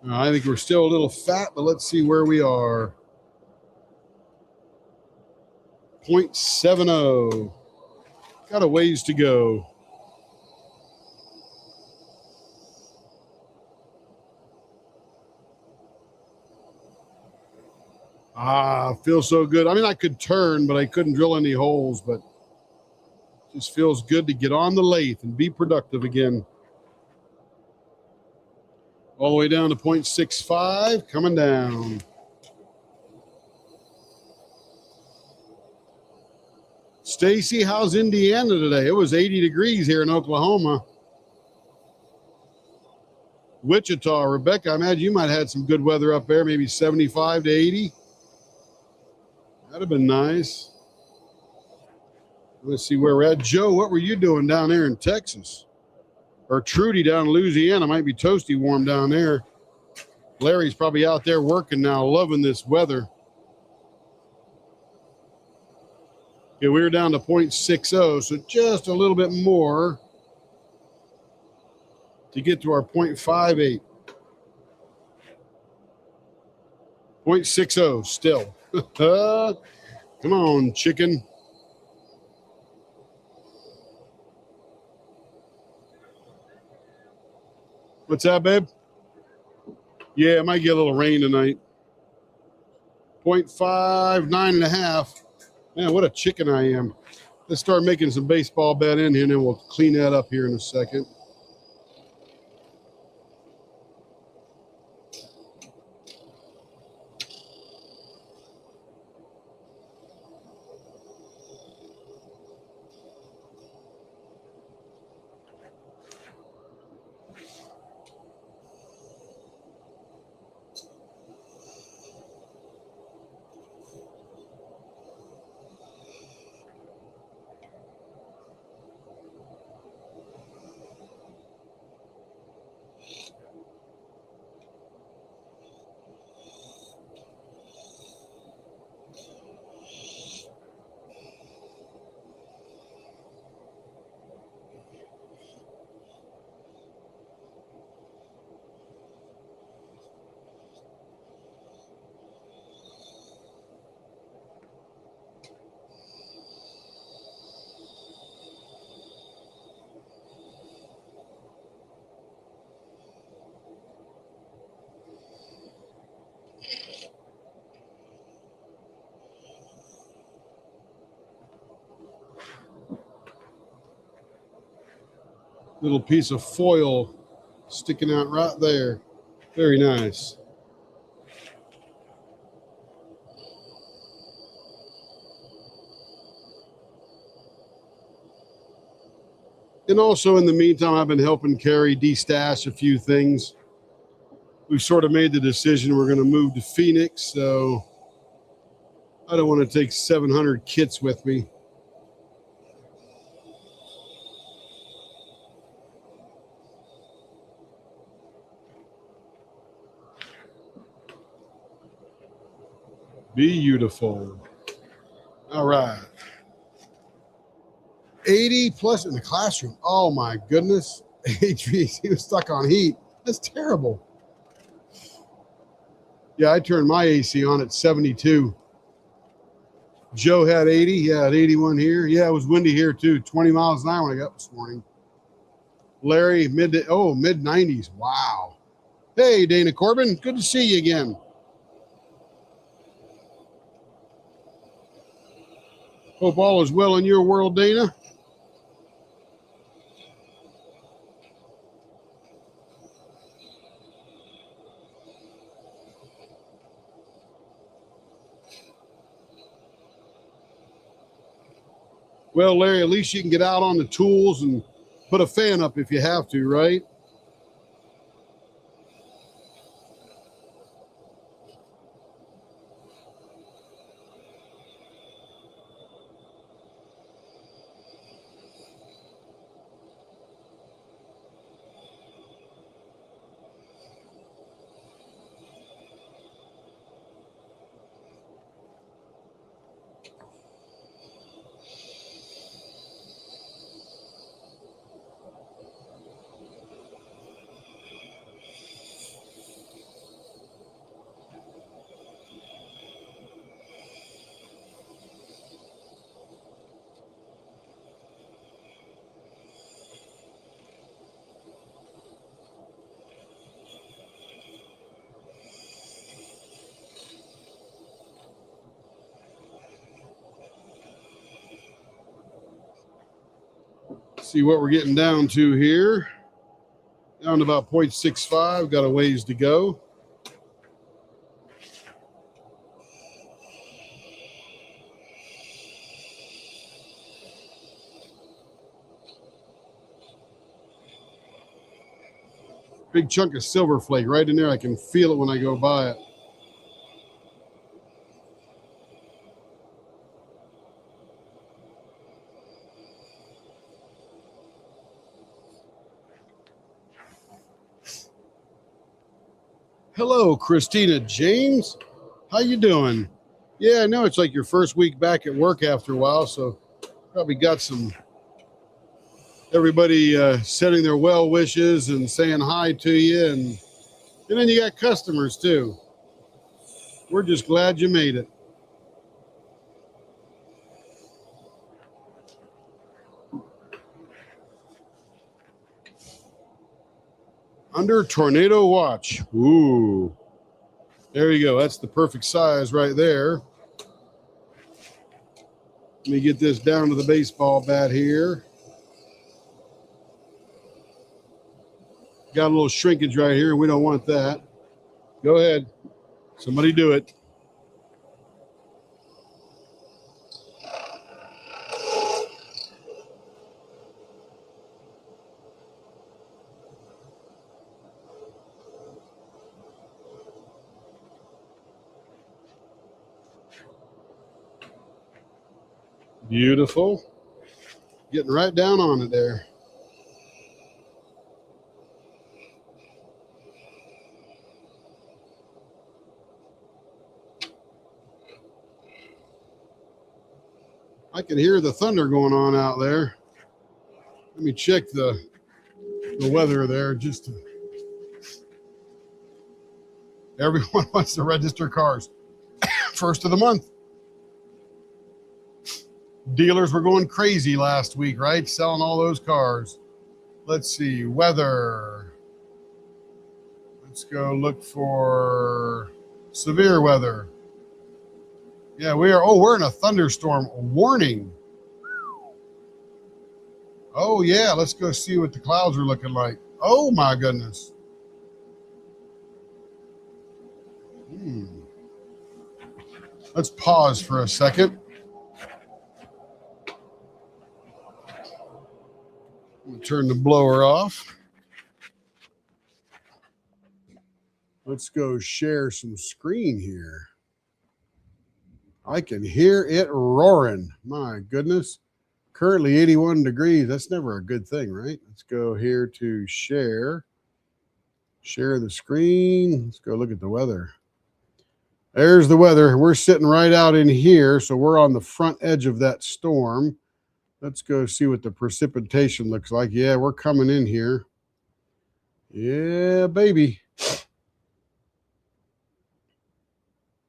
Speaker 2: I think we're still a little fat, but let's see where we are. 0.70. Got a ways to go. Feels so good. I mean, I could turn, but I couldn't drill any holes, but it just feels good to get on the lathe and be productive again. All the way down to 0.65, coming down. Stacy, how's Indiana today? It was 80 degrees here in Oklahoma. Wichita, Rebecca, I imagine you might have had some good weather up there, maybe 75 to 80. That'd have been nice. Let's see where we're at. Joe, what were you doing down there in Texas? Or Trudy down in Louisiana, might be toasty warm down there. Larry's probably out there working now, loving this weather. Okay, we're down to 0.60, so just a little bit more to get to our 0.58. 0.60 still. Come on, chicken. What's that, babe? Yeah, it might get a little rain tonight. 0.5, 9.5. Man, what a chicken I am. Let's start making some baseball bat in here, and then we'll clean that up here in a second. Little piece of foil sticking out right there. Very nice. And also in the meantime, I've been helping Carrie de-stash a few things. We've sort of made the decision we're going to move to Phoenix, so I don't want to take 700 kits with me. Beautiful. All right. 80 plus in the classroom. Oh my goodness. HVAC was stuck on heat. That's terrible. Yeah, I turned my AC on at 72. Joe had 80. Yeah, at 81 here. Yeah, it was windy here too. 20 miles an hour when I got up this morning. Larry, mid 90s. Wow. Hey, Dana Corbin. Good to see you again. Hope all is well in your world, Dana. Well, Larry, at least you can get out on the tools and put a fan up if you have to, right? See what we're getting down to here. Down to about 0.65. Got a ways to go. Big chunk of silver flake right in there. I can feel it when I go by it. Hello, Christina James. How you doing? Yeah, I know it's like your first week back at work after a while, so probably got everybody sending their well wishes and saying hi to you, and then you got customers too. We're just glad you made it. Under tornado watch. Ooh. There you go. That's the perfect size right there. Let me get this down to the baseball bat here. Got a little shrinkage right here. We don't want that. Go ahead. Somebody do it. Beautiful. Getting right down on it there. I can hear the thunder going on out there. Let me check the weather there. Everyone wants to register cars. First of the month. Dealers were going crazy last week, right? Selling all those cars. Let's see, weather. Let's go look for severe weather. Yeah, we're in a thunderstorm warning. Oh yeah, let's go see what the clouds are looking like. Oh my goodness. Let's pause for a second. We'll turn the blower off. Let's go share some screen here. I can hear it roaring. My goodness. Currently 81 degrees. That's never a good thing, right? Let's go here to share. Share the screen. Let's go look at the weather. There's the weather. We're sitting right out in here, so we're on the front edge of that storm. Let's go see what the precipitation looks like. Yeah, we're coming in here. Yeah, baby.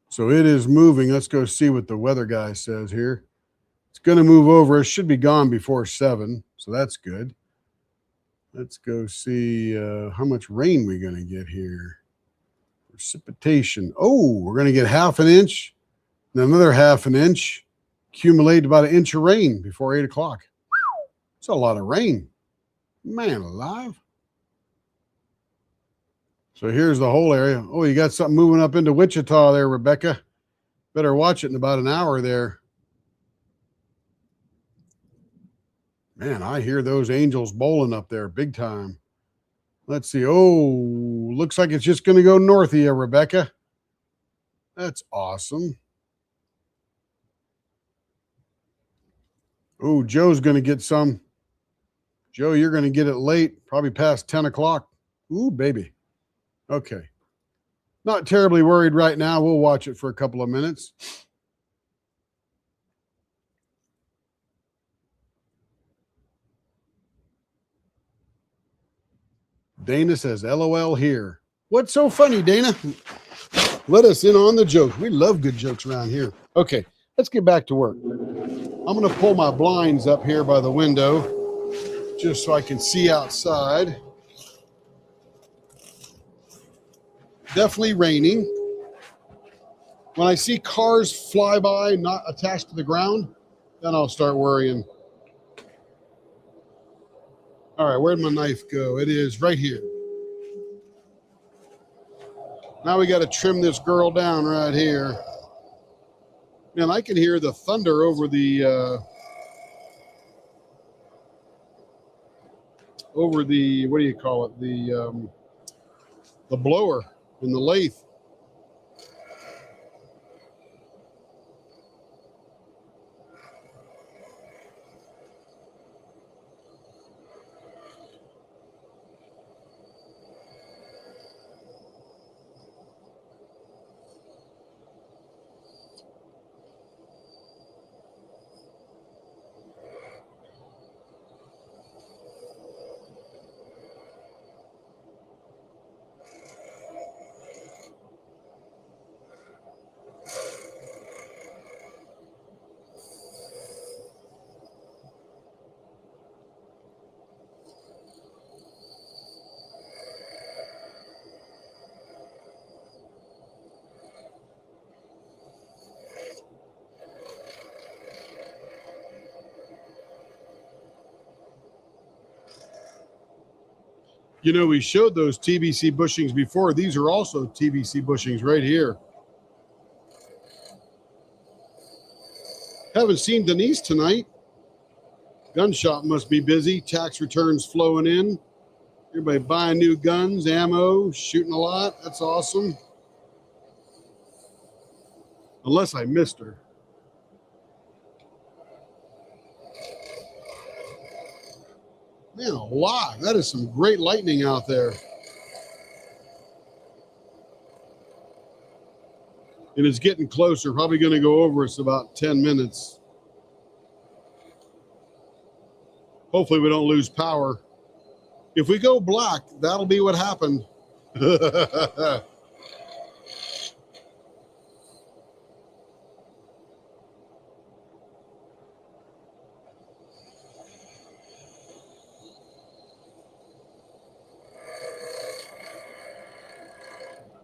Speaker 2: So it is moving. Let's go see what the weather guy says here. It's going to move over. It should be gone before 7, so that's good. Let's go see how much rain we're going to get here. Precipitation. Oh, we're going to get half an inch and another half an inch. Accumulate about an inch of rain before 8 o'clock. It's a lot of rain. Man alive. So here's the whole area. Oh, you got something moving up into Wichita there, Rebecca. Better watch it in about an hour there. Man, I hear those angels bowling up there big time. Let's see. Oh, looks like it's just going to go north of you, Rebecca. That's awesome. Oh, Joe's going to get some. Joe, you're going to get it late, probably past 10 o'clock. Ooh, baby. Okay. Not terribly worried right now. We'll watch it for a couple of minutes. Dana says, LOL here. What's so funny, Dana? Let us in on the joke. We love good jokes around here. Okay, let's get back to work. I'm going to pull my blinds up here by the window just so I can see outside. Definitely raining. When I see cars fly by not attached to the ground, then I'll start worrying. All right, where'd my knife go? It is right here. Now we got to trim this girl down right here. Man, I can hear the thunder over the what do you call it? The blower in the lathe. You know, we showed those TBC bushings before. These are also TBC bushings right here. Haven't seen Denise tonight. Gun shop must be busy. Tax returns flowing in. Everybody buying new guns, ammo, shooting a lot. That's awesome. Unless I missed her. Man, alive. That is some great lightning out there. And it's getting closer. Probably going to go over us about 10 minutes. Hopefully we don't lose power. If we go black, that'll be what happened.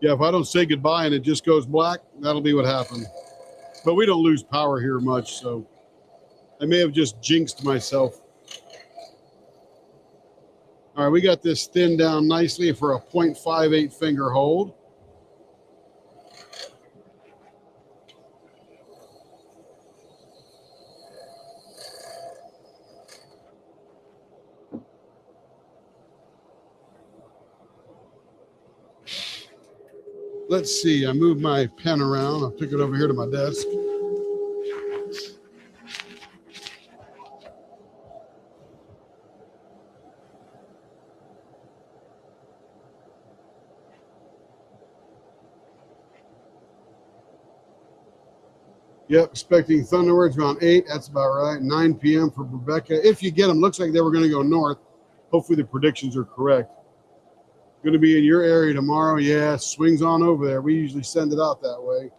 Speaker 2: Yeah, if I don't say goodbye and it just goes black, that'll be what happened. But we don't lose power here much, so I may have just jinxed myself. All right, we got this thinned down nicely for a 0.58 finger hold. Let's see. I moved my pen around. I took it over here to my desk. Yep, expecting thunderwords around 8. That's about right. 9 p.m. for Rebecca. If you get them, looks like they were going to go north. Hopefully the predictions are correct. Going to be in your area tomorrow. Yeah, swings on over there. We usually send it out that way.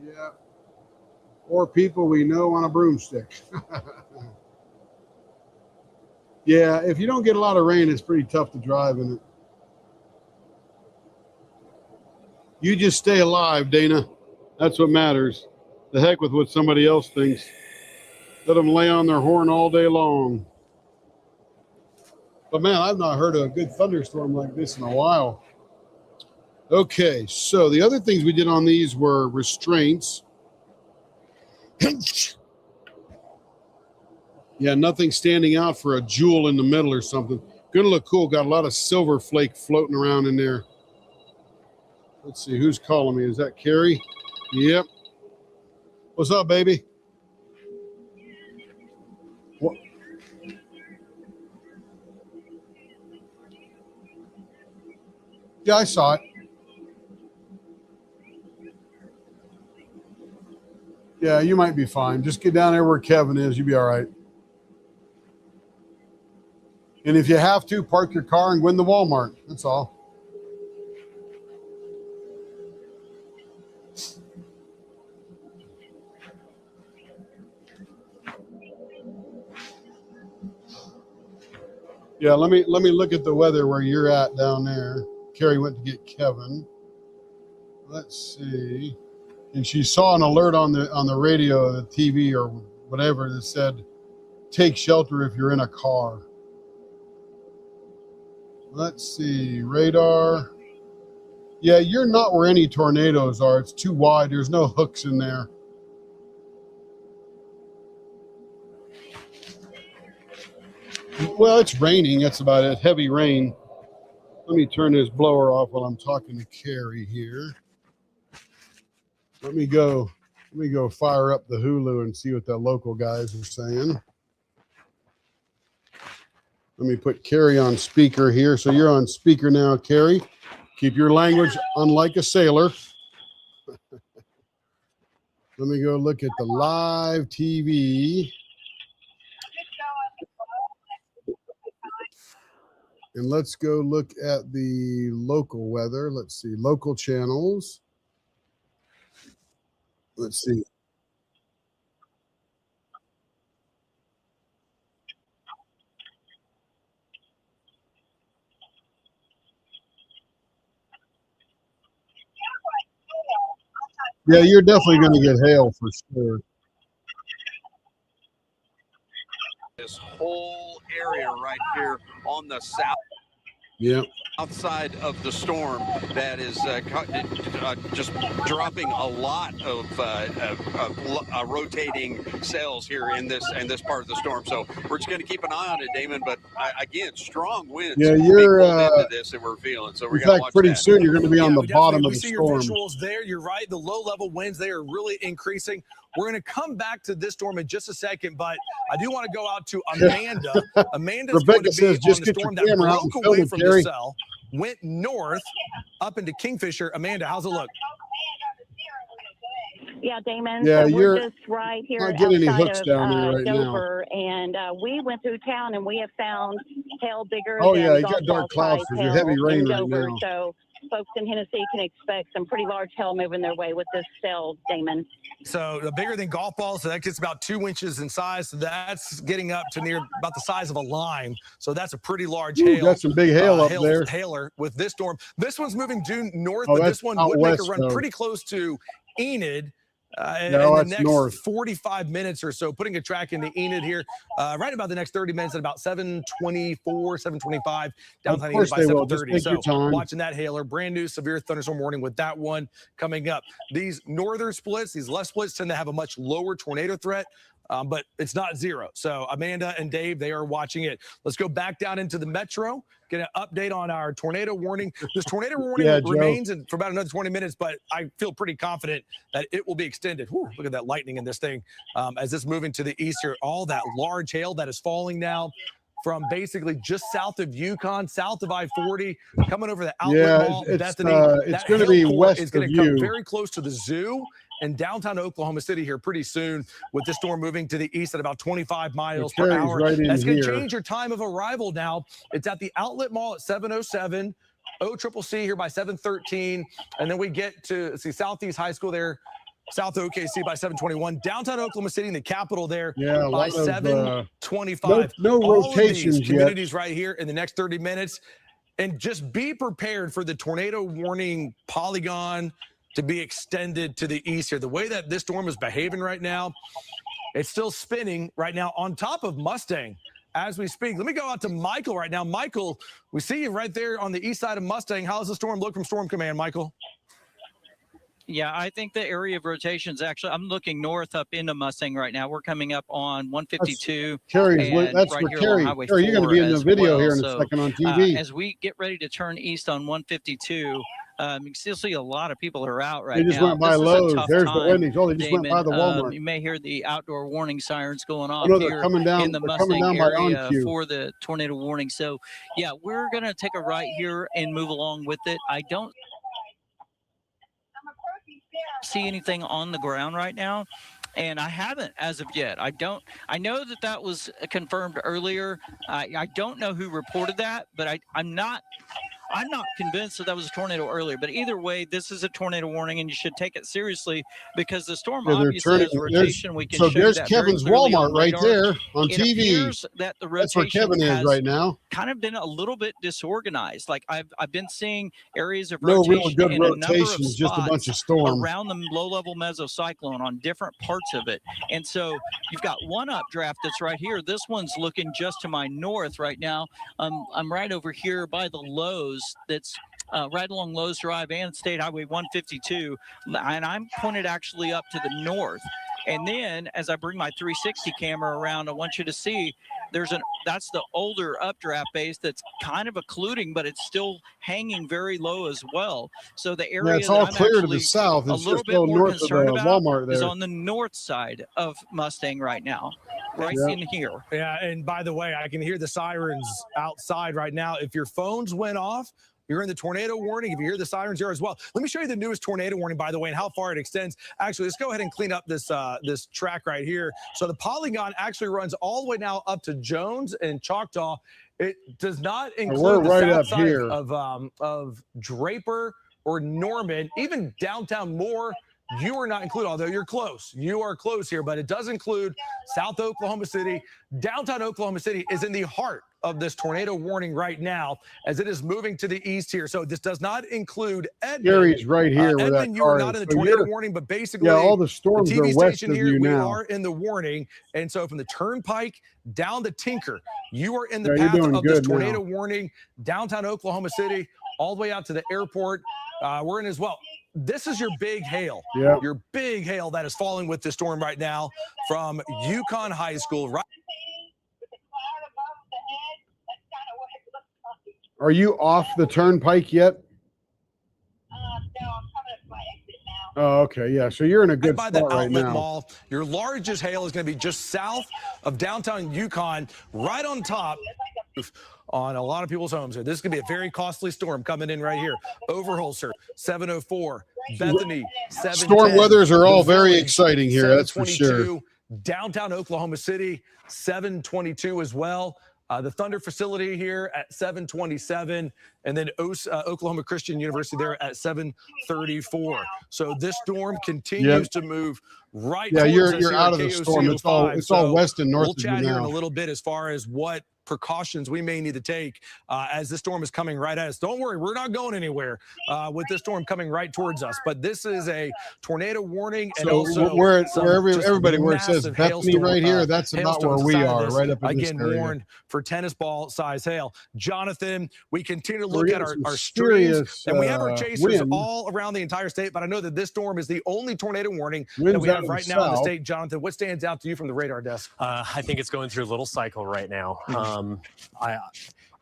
Speaker 2: Yeah. Or people we know on a broomstick. Yeah, if you don't get a lot of rain, it's pretty tough to drive in it. You just stay alive, Dana. That's what matters. The heck with what somebody else thinks. Let them lay on their horn all day long. But man, I've not heard of a good thunderstorm like this in a while. Okay, so the other things we did on these were restraints. Yeah, nothing standing out for a jewel in the middle or something. Gonna look cool. Got a lot of silver flake floating around in there. Let's see, who's calling me? Is that Carrie? Yep. What's up, baby? What? Yeah, I saw it. Yeah, you might be fine. Just get down there where Kevin is. You'll be all right. And if you have to, park your car and go in the Walmart. That's all. Yeah, let me look at the weather where you're at down there. Carrie went to get Kevin. Let's see. And she saw an alert on the radio, the TV or whatever that said, take shelter if you're in a car. Let's see, radar. Yeah, you're not where any tornadoes are. It's too wide. There's no hooks in there. Well, it's raining. That's about it. Heavy rain. Let me turn this blower off while I'm talking to Carrie here. Let me go fire up the Hulu and see what the local guys are saying. Let me put Carrie on speaker here. So you're on speaker now, Carrie. Keep your language unlike a sailor. Let me go look at the live TV. And let's go look at the local weather. Let's see, local channels. Let's see. Yeah, you're definitely going to get hail for sure.
Speaker 4: This whole area right here on the south.
Speaker 2: Yeah.
Speaker 4: Outside of the storm that is just dropping a lot of rotating cells here in this part of the storm. So we're just going to keep an eye on it, Damon. But again, strong winds.
Speaker 2: Yeah, you're
Speaker 4: into this that we're feeling. So we're going to watch
Speaker 2: pretty
Speaker 4: that.
Speaker 2: soon you're going to be on the bottom of the storm.
Speaker 5: We see your visuals there. You're right. The low-level winds, they are really increasing. We're going to come back to this storm in just a second, but I do want to go out to Amanda. Amanda's
Speaker 2: Rebecca
Speaker 5: going to be
Speaker 2: says,
Speaker 5: on
Speaker 2: just
Speaker 5: the
Speaker 2: get
Speaker 5: storm
Speaker 2: your
Speaker 5: that
Speaker 2: camera out
Speaker 5: broke
Speaker 2: and film
Speaker 5: away
Speaker 2: it,
Speaker 5: from
Speaker 2: Carrie.
Speaker 5: the cell, went north up into Kingfisher. Amanda, how's it look?
Speaker 6: Yeah, Damon.
Speaker 2: Yeah,
Speaker 6: so
Speaker 2: you're
Speaker 6: we're just right here
Speaker 2: not getting any
Speaker 6: outside
Speaker 2: hooks
Speaker 6: of
Speaker 2: down there right now.
Speaker 6: Dover, and we went through town and we have found hail bigger
Speaker 2: Oh,
Speaker 6: than
Speaker 2: yeah, you
Speaker 6: golf
Speaker 2: got dark
Speaker 6: ball
Speaker 2: clouds
Speaker 6: size
Speaker 2: because you're
Speaker 6: hail
Speaker 2: heavy rain
Speaker 6: in
Speaker 2: right
Speaker 6: Dover.
Speaker 2: now.
Speaker 6: So folks in Tennessee can expect some pretty large hail moving their way with this cell, Damon.
Speaker 5: So bigger than golf balls, so that gets about 2 inches in size. So that's getting up to near about the size of a lime. So that's a pretty large hail.
Speaker 2: Got some big hail up there.
Speaker 5: Hailer with this storm. This one's moving due north,
Speaker 2: Oh,
Speaker 5: but this one would make a
Speaker 2: west,
Speaker 5: run
Speaker 2: though.
Speaker 5: pretty close to Enid. In
Speaker 2: No,
Speaker 5: the
Speaker 2: that's
Speaker 5: next
Speaker 2: north.
Speaker 5: 45 minutes or so, putting a track into Enid here, right about the next 30 minutes at about 7:24, 7:25, downtown Enid by 7:30. So watching that hailer, brand new severe thunderstorm warning with that one coming up. These northern splits, these left splits tend to have a much lower tornado threat. but it's not zero. So Amanda and Dave, they are watching it. Let's go back down into the metro, get an update on our tornado warning. This tornado warning remains for about another 20 minutes, but I feel pretty confident that it will be extended. Whew, look at that lightning in this thing as it's moving to the east here. All that large hail that is falling now from basically just south of Yukon, south of I-40, coming over the outlet mall, Bethany.
Speaker 2: It's going to be west
Speaker 5: is going
Speaker 2: of
Speaker 5: to come
Speaker 2: you.
Speaker 5: very close to the zoo and downtown Oklahoma City here pretty soon, with this storm moving to the east at about 25 miles per hour. That's going to change your time of arrival now. It's at the outlet mall at 7:07, OCCC here by 7:13, and then we get to Southeast High School there, South OKC by 7:21, downtown Oklahoma City, in the capital there by 7:25.
Speaker 2: No rotations yet.
Speaker 5: Communities right here in the next 30 minutes. And just be prepared for the tornado warning polygon to be extended to the east here. The way that this storm is behaving right now, it's still spinning right now on top of Mustang as we speak. Let me go out to Michael right now. Michael, we see you right there on the east side of Mustang. How does the storm look from Storm Command, Michael?
Speaker 7: Yeah, I think the area of rotation is actually, I'm looking north up into Mustang right now. We're coming up on 152.
Speaker 2: That's
Speaker 7: right
Speaker 2: for
Speaker 7: here
Speaker 2: Carrie.
Speaker 7: along Highway
Speaker 2: Carrie, you're going to be in the video here in
Speaker 7: so,
Speaker 2: a second on TV.
Speaker 7: As we get ready to turn east on 152, you can still see a lot of people are out right now.
Speaker 2: They just went by Lowe's. There's the Wendy's. Oh, they just went by the Walmart.
Speaker 7: You may hear the outdoor warning sirens going off
Speaker 2: here coming down,
Speaker 7: in the Mustang area for the tornado warning. So, yeah, we're going to take a right here and move along with it. I don't see anything on the ground right now, and I haven't as of yet. I know that was confirmed earlier. I don't know who reported that, but I'm not convinced that was a tornado earlier. But either way, this is a tornado warning, and you should take it seriously because the storm obviously has rotation. We can
Speaker 2: so
Speaker 7: show
Speaker 2: there's
Speaker 7: that
Speaker 2: Kevin's Walmart right there on TV.
Speaker 7: That the
Speaker 2: That's where Kevin is right now.
Speaker 7: Kind of been a little bit disorganized. Like I've been seeing areas of
Speaker 2: no
Speaker 7: rotation
Speaker 2: real good
Speaker 7: in
Speaker 2: rotations,
Speaker 7: a number of spots
Speaker 2: just a bunch of storms
Speaker 7: around the low-level mesocyclone on different parts of it. And so you've got one updraft that's right here. This one's looking just to my north right now. I'm right over here by the Lowe's. That's right along Lowe's Drive and State Highway 152, and I'm pointed actually up to the north. And then as I bring my 360 camera around, I want you to see that's the older updraft base that's kind of occluding, but it's still hanging very low as well. So the area
Speaker 2: it's all
Speaker 7: that
Speaker 2: clear
Speaker 7: I'm
Speaker 2: to the south.
Speaker 7: a
Speaker 2: It's
Speaker 7: little
Speaker 2: just
Speaker 7: bit more
Speaker 2: north of
Speaker 7: concerned
Speaker 2: the
Speaker 7: about
Speaker 2: Walmart there.
Speaker 7: is on the north side of Mustang right now, right in here.
Speaker 5: Yeah, and by the way, I can hear the sirens outside right now. If your phones went off, you're in the tornado warning. If you hear the sirens here as well. Let me show you the newest tornado warning, by the way, and how far it extends. Actually, let's go ahead and clean up this this track right here. So the polygon actually runs all the way now up to Jones and Choctaw. It does not include the south side
Speaker 2: here
Speaker 5: of Draper or Norman, even downtown Moore. You are not included, although you're close. You are close here, but it does include South Oklahoma City. Downtown Oklahoma City is in the heart of this tornado warning right now as it is moving to the east here. So this does not include Edmond.
Speaker 2: Gary's right here.
Speaker 5: Edmond, you are not in the tornado warning, but basically
Speaker 2: all the storms
Speaker 5: the TV
Speaker 2: are west
Speaker 5: station
Speaker 2: of
Speaker 5: here,
Speaker 2: you
Speaker 5: we
Speaker 2: now.
Speaker 5: are in the warning. And so from the Turnpike down to Tinker, you are in the path of this tornado warning. Downtown Oklahoma City, all the way out to the airport, we're in as well. This is your big hail.
Speaker 2: Yep.
Speaker 5: Your big hail that is falling with the storm right now from Yukon High School. Right.
Speaker 2: Are you off the turnpike yet?
Speaker 8: No, I'm coming up my exit now.
Speaker 2: Oh, okay. Yeah. So you're in a good
Speaker 5: by
Speaker 2: spot
Speaker 5: the
Speaker 2: right
Speaker 5: outlet
Speaker 2: now.
Speaker 5: mall. Your largest hail is going to be just south of downtown Yukon, right on top on a lot of people's homes here. This is going to be a very costly storm coming in right here. Overholser, 704. Bethany, 710.
Speaker 2: Storm weathers are all very exciting here. That's for sure.
Speaker 5: Downtown Oklahoma City, 722 as well. The Thunder facility here at 727, and then Oklahoma Christian University there at 734. So this storm continues to move right.
Speaker 2: Yeah,
Speaker 5: towards
Speaker 2: you're out of the storm. It's all west and north.
Speaker 5: We'll chat here in a little bit as far as what precautions we may need to take as this storm is coming right at us. Don't worry, we're not going anywhere with this storm coming right towards us. But this is a tornado warning, and
Speaker 2: so
Speaker 5: also
Speaker 2: where it says Bethany right here, that's about where we are, right up in this area.
Speaker 5: Warned for tennis ball size hail. Jonathan, we continue to look at our streams, and we have our chasers all around the entire state, but I know that this storm is the only tornado warning that we have right now in the state. Jonathan, what stands out to you from the radar desk?
Speaker 9: I think it's going through a little cycle right now. I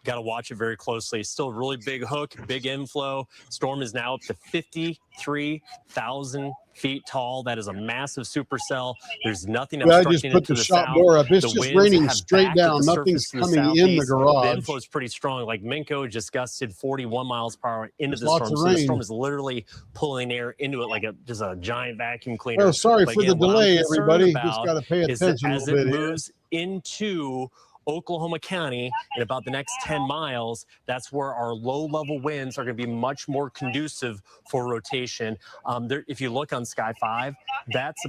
Speaker 9: got to watch it very closely. Still a really big hook, big inflow. Storm is now up to 53,000 feet tall. That is a massive supercell. There's nothing obstructing
Speaker 2: it to the shop
Speaker 9: south.
Speaker 2: door up. It's just raining straight down. Nothing's coming in the garage.
Speaker 9: The inflow is pretty strong. Like Minko just gusted 41 miles per hour into the storm. So the storm is literally pulling air into it like just a giant vacuum cleaner.
Speaker 2: Oh, sorry for the delay, everybody. Just got to pay attention
Speaker 9: as it moves into Oklahoma County in about the next 10 miles, that's where our low-level winds are going to be much more conducive for rotation. If you look on Sky 5, that's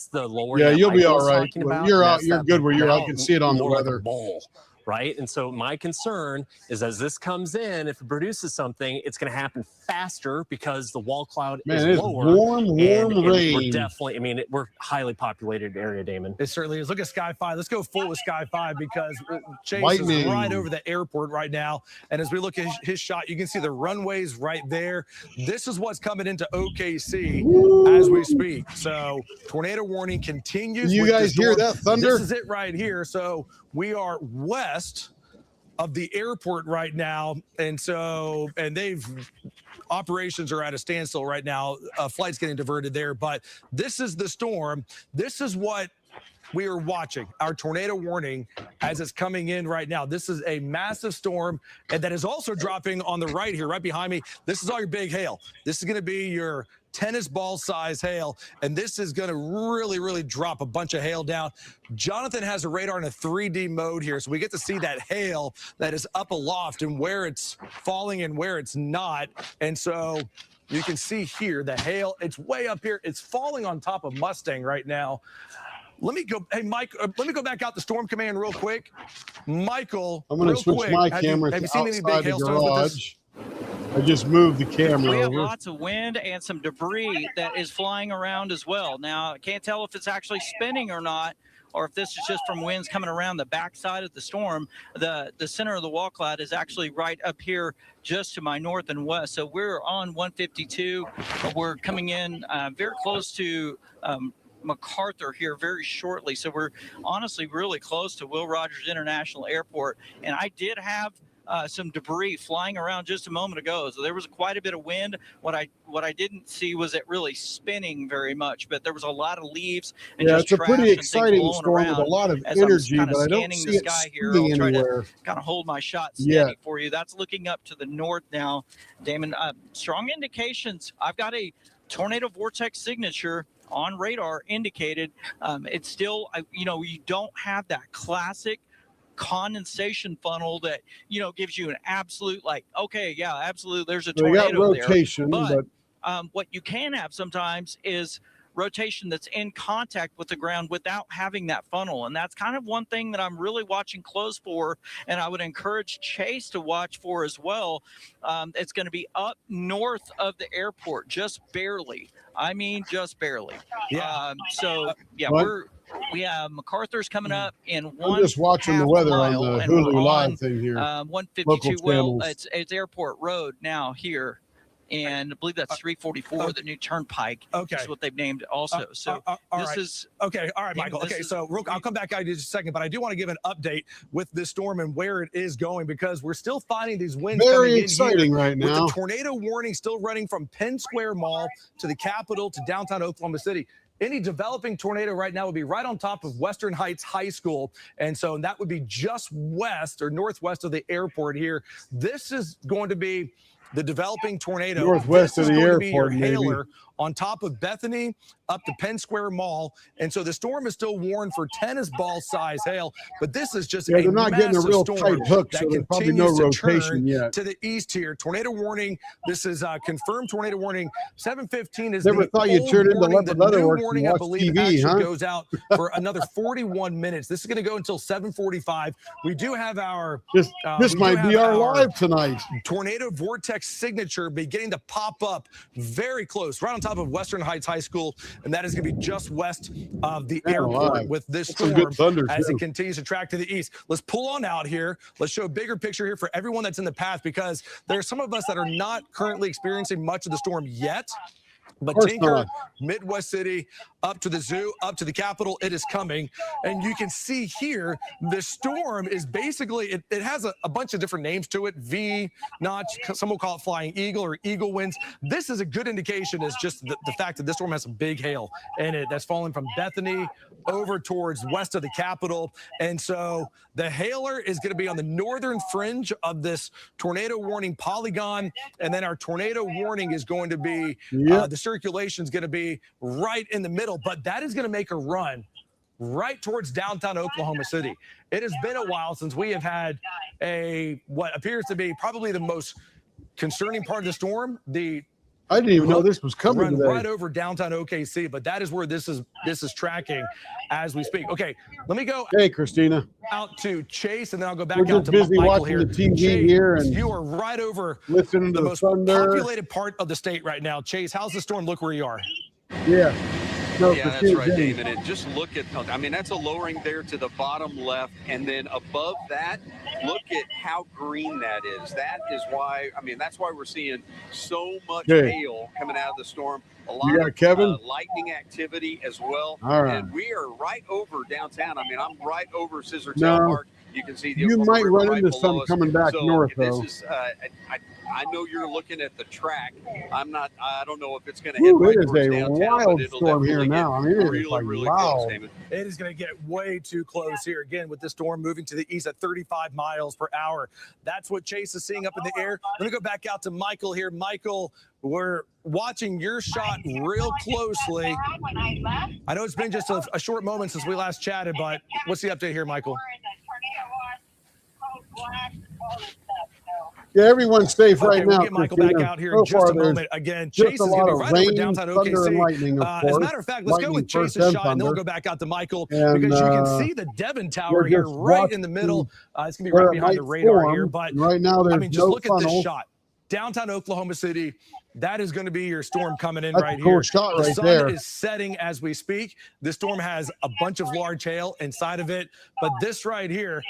Speaker 9: the lower.
Speaker 2: Yeah, you'll be all right. You're good where you're out. You can see it on the weather.
Speaker 9: Bowl. Right. And so my concern is as this comes in, if it produces something, it's going to happen faster because the wall cloud is lower.
Speaker 2: Warm rain.
Speaker 9: We're definitely, we're highly populated area, Damon.
Speaker 5: It certainly is. Look at Sky 5. Let's go full with Sky 5 because Chase is right over the airport right now. And as we look at his shot, you can see the runways right there. This is what's coming into OKC as we speak. So tornado warning continues.
Speaker 2: You guys hear that thunder?
Speaker 5: This is it right here. So we are west of the airport right now, and operations are at a standstill right now. Flights getting diverted there, but this is the storm. This is what we are watching, our tornado warning as it's coming in right now. This is a massive storm, and that is also dropping on the right here, right behind me. This is all your big hail. This is going to be your tennis ball size hail, and this is going to really, really drop a bunch of hail down. Jonathan has a radar in a 3D mode here, so we get to see that hail that is up aloft and where it's falling and where it's not. And so you can see here the hail, it's way up here. It's falling on top of Mustang right now. Let me go. Hey, Mike, let me go back out the storm command real quick. Michael,
Speaker 2: I'm going to switch my camera to outside the garage. I just moved the camera
Speaker 7: We have
Speaker 2: over.
Speaker 7: lots of wind and some debris that is flying around as well. Now, I can't tell if it's actually spinning or not, or if this is just from winds coming around the backside of the storm. The center of the wall cloud is actually right up here just to my north and west. So we're on 152. We're coming in very close to MacArthur here very shortly. So we're honestly really close to Will Rogers International Airport. And I did have some debris flying around just a moment ago. So there was quite a bit of wind. What I didn't see was it really spinning very much, but there was a lot of leaves and just
Speaker 2: it's a pretty exciting storm with a lot of energy, but I don't see it spinning anywhere.
Speaker 7: Kind of hold my shot steady for you. That's looking up to the north now, Damon. Strong indications. I've got a tornado vortex signature on radar indicated. It's still, you don't have that classic condensation funnel that gives you an absolute absolutely there's a tornado
Speaker 2: rotation
Speaker 7: there. But what you can have sometimes is rotation that's in contact with the ground without having that funnel, and that's kind of one thing that I'm really watching close for, and I would encourage Chase to watch for as well. It's going to be up north of the airport, just barely. I mean, just barely. We have MacArthur's coming up in one.
Speaker 2: I'm just watching the weather on the Hulu Live thing here.
Speaker 7: 152. Well, it's Airport Road now here, and I believe that's 344, the new turnpike.
Speaker 5: Okay,
Speaker 7: is what they've named it also. So this is
Speaker 5: okay. All right, Michael. Okay, so I'll come back out in just a second, but I do want to give an update with this storm and where it is going, because we're still finding these winds
Speaker 2: very exciting right now.
Speaker 5: With the tornado warning still running from Penn Square Mall to the Capitol to downtown Oklahoma City. Any developing tornado right now would be right on top of Western Heights High School. And so that would be just west or northwest of the airport here. This is going to be the developing tornado.
Speaker 2: Northwest of the airport,
Speaker 5: hailer on top of Bethany up to Penn Square Mall. And so the storm is still warned for tennis ball size hail, but this is just
Speaker 2: they're not getting a real
Speaker 5: storm
Speaker 2: tight hook, so there's probably no rotation yet.
Speaker 5: To the east here. Tornado warning. This is confirmed tornado warning. 7:15 is
Speaker 2: Never
Speaker 5: the
Speaker 2: thought you'd turn into
Speaker 5: warning.
Speaker 2: Leopard
Speaker 5: The new
Speaker 2: Leatherworks
Speaker 5: warning,
Speaker 2: and
Speaker 5: I
Speaker 2: watch
Speaker 5: believe,
Speaker 2: TV,
Speaker 5: actually
Speaker 2: huh?
Speaker 5: goes out for another 41 minutes. This is going to go until 7:45. We do have our
Speaker 2: this might be our live tonight.
Speaker 5: Tornado vortex signature beginning to pop up very close, right on top of Western Heights High School, and that is going to be just west of the airport with this storm as it continues to track to the east. Let's pull on out here. Let's show a bigger picture here for everyone that's in the path, because there are some of us that are not currently experiencing much of the storm yet. But Tinker, Midwest City, up to the zoo, up to the Capitol, it is coming. And you can see here, the storm is basically, it has a bunch of different names to it. V, Notch, some will call it Flying Eagle or Eagle Winds. This is a good indication, is just the fact that this storm has some big hail in it that's falling from Bethany over towards west of the Capitol. And so the hailer is going to be on the northern fringe of this tornado warning polygon. And then our tornado warning is going to be, the circulation is going to be right in the middle, but that is going to make a run right towards downtown Oklahoma City. It has been a while since we have had what appears to be probably the most concerning part of the storm.
Speaker 2: I didn't even know this was coming
Speaker 5: run
Speaker 2: today.
Speaker 5: right over downtown OKC, but that is where this is tracking as we speak. Okay, let me go.
Speaker 2: Hey, Christina.
Speaker 5: Out to Chase, and then I'll go back
Speaker 2: We're
Speaker 5: out
Speaker 2: just
Speaker 5: to
Speaker 2: busy
Speaker 5: Michael
Speaker 2: watching
Speaker 5: here.
Speaker 2: the TV
Speaker 5: Chase,
Speaker 2: here, and
Speaker 5: you are right over
Speaker 2: listening to
Speaker 5: the most
Speaker 2: thunder.
Speaker 5: populated part of the state right now. Chase, how's the storm look where you are?
Speaker 2: Yeah. No,
Speaker 4: yeah, that's right, David. And just look at, I mean, that's a lowering there to the bottom left. And then above that, look at how green that is. That is why, I mean, that's why we're seeing so much hail coming out of the storm. A lot of lightning activity as well.
Speaker 2: All right.
Speaker 4: And we are right over downtown. I mean, I'm right over Scissortail Park. You can see the
Speaker 2: you
Speaker 4: Oklahoma
Speaker 2: might
Speaker 4: River
Speaker 2: run
Speaker 4: right
Speaker 2: into some
Speaker 4: below us.
Speaker 2: coming back north,
Speaker 4: this
Speaker 2: though.
Speaker 4: Is, I know you're looking at the track. I don't know if it's going to hit right
Speaker 2: it is
Speaker 4: towards
Speaker 2: a
Speaker 4: downtown,
Speaker 2: wild
Speaker 4: but it'll
Speaker 2: storm here
Speaker 4: definitely
Speaker 2: now. I mean, it
Speaker 4: really,
Speaker 2: is like
Speaker 4: really
Speaker 2: wow.
Speaker 4: close, Damon.
Speaker 5: It is going to get way too close here again with this storm moving to the east at 35 miles per hour. That's what Chase is seeing up in the air. Let me go back out to Michael here. Michael, we're watching your shot real closely. I know it's been just a short moment since we last chatted, but what's the update here, Michael?
Speaker 2: Yeah, everyone's safe right now.
Speaker 5: We'll get Michael back out here in just a moment. Again, Chase is going to be right over downtown OKC.
Speaker 2: And lightning, of course.
Speaker 5: As a matter of fact, let's go with Chase's shot, and then we'll go back out to Michael, because you can see the Devon Tower here right in the middle. It's going to be right behind the radar here. But
Speaker 2: right now, there's
Speaker 5: just look at this shot. Downtown Oklahoma City, that is going to be your storm coming in right here.
Speaker 2: Shot
Speaker 5: the
Speaker 2: right
Speaker 5: sun
Speaker 2: there.
Speaker 5: is setting as we speak. This storm has a bunch of large hail inside of it, but this right here,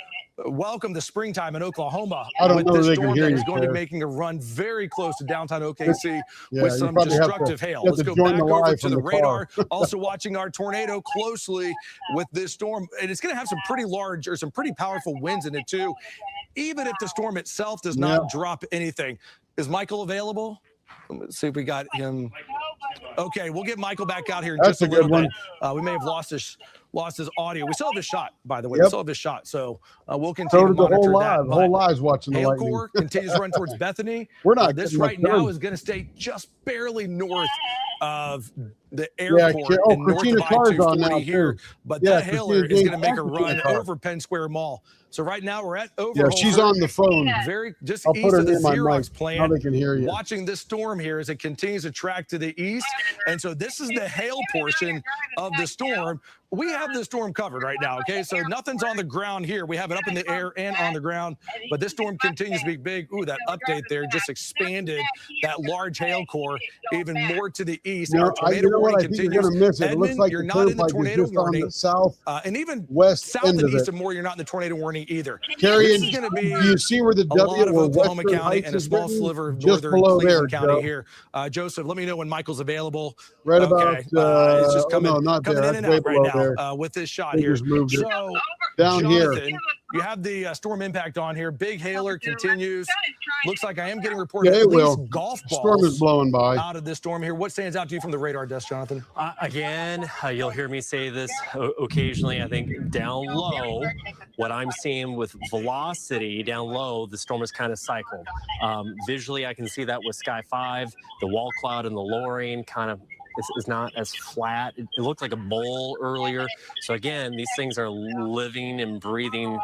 Speaker 5: welcome to springtime in Oklahoma.
Speaker 2: I don't know
Speaker 5: this
Speaker 2: they
Speaker 5: storm
Speaker 2: can hear
Speaker 5: that
Speaker 2: you
Speaker 5: is going to be
Speaker 2: there.
Speaker 5: making a run very close to downtown OKC
Speaker 2: Yeah,
Speaker 5: with some destructive hail. Let's go back over to the radar. Also watching our tornado closely with this storm. And it's going to have some pretty large or some pretty powerful winds in it too, even if the storm itself does not drop anything. Is Michael available? Let's see if we got him. Okay, we'll get Michael back out here in just a little bit. We may have lost his audio. We still have his shot, by the way. We still have his shot, so we'll continue to monitor that.
Speaker 2: The whole live's watching the
Speaker 5: hail
Speaker 2: lightning.
Speaker 5: core continues to run towards Bethany.
Speaker 2: We're not.
Speaker 5: This right now is going to stay just barely north of the airport and north of I-240 here. But that hailer is going to make a run over Penn Square Mall. So right now we're at Overhaul.
Speaker 2: Yeah, she's on the phone.
Speaker 5: Very just
Speaker 2: I'll
Speaker 5: east of the
Speaker 2: my
Speaker 5: Xerox plant.
Speaker 2: Now they can hear you.
Speaker 5: Watching this storm here as it continues to track to the east. And so this is the hail portion of the storm. We have the storm covered right now, okay? So nothing's on the ground here. We have it up in the air and on the ground, but this storm continues to be big. Ooh, that update there just expanded that large hail core even more to the east.
Speaker 2: No,
Speaker 5: Our tornado warning continues.
Speaker 2: You're gonna miss it. It looks like
Speaker 5: you're not in the tornado warning.
Speaker 2: On the south,
Speaker 5: and even
Speaker 2: west
Speaker 5: south
Speaker 2: end
Speaker 5: and
Speaker 2: of
Speaker 5: east
Speaker 2: it.
Speaker 5: of Moore, you're not in the tornado warning either.
Speaker 2: Carrie,
Speaker 5: this is going to be
Speaker 2: do you see where the
Speaker 5: a lot of Oklahoma
Speaker 2: Western
Speaker 5: County
Speaker 2: Heights
Speaker 5: and a small sliver of
Speaker 2: just
Speaker 5: northern
Speaker 2: below
Speaker 5: Cleveland
Speaker 2: there,
Speaker 5: County
Speaker 2: Joe.
Speaker 5: here. Joseph, let me know when Michael's available.
Speaker 2: Right
Speaker 5: okay.
Speaker 2: about
Speaker 5: it's just coming,
Speaker 2: no, not
Speaker 5: coming
Speaker 2: there.
Speaker 5: in and
Speaker 2: Way
Speaker 5: out right
Speaker 2: below
Speaker 5: now with this shot
Speaker 2: They
Speaker 5: here.
Speaker 2: just moved it
Speaker 5: So
Speaker 2: down
Speaker 5: Jonathan,
Speaker 2: here.
Speaker 5: you have the storm impact on here. Big hailer continues. Looks like I am getting reported
Speaker 2: Yeah,
Speaker 5: at
Speaker 2: it
Speaker 5: least
Speaker 2: will.
Speaker 5: golf
Speaker 2: Storm is
Speaker 5: balls
Speaker 2: blowing by.
Speaker 5: out of this storm here. What stands out to you from the radar desk, Jonathan?
Speaker 9: Again, you'll hear me say this occasionally. I think down low, what I'm seeing with velocity down low, the storm is kind of cycled. Visually, I can see that with Sky 5, the wall cloud and the lowering kind of is not as flat. It looked like a bowl earlier. So again, these things are living and breathing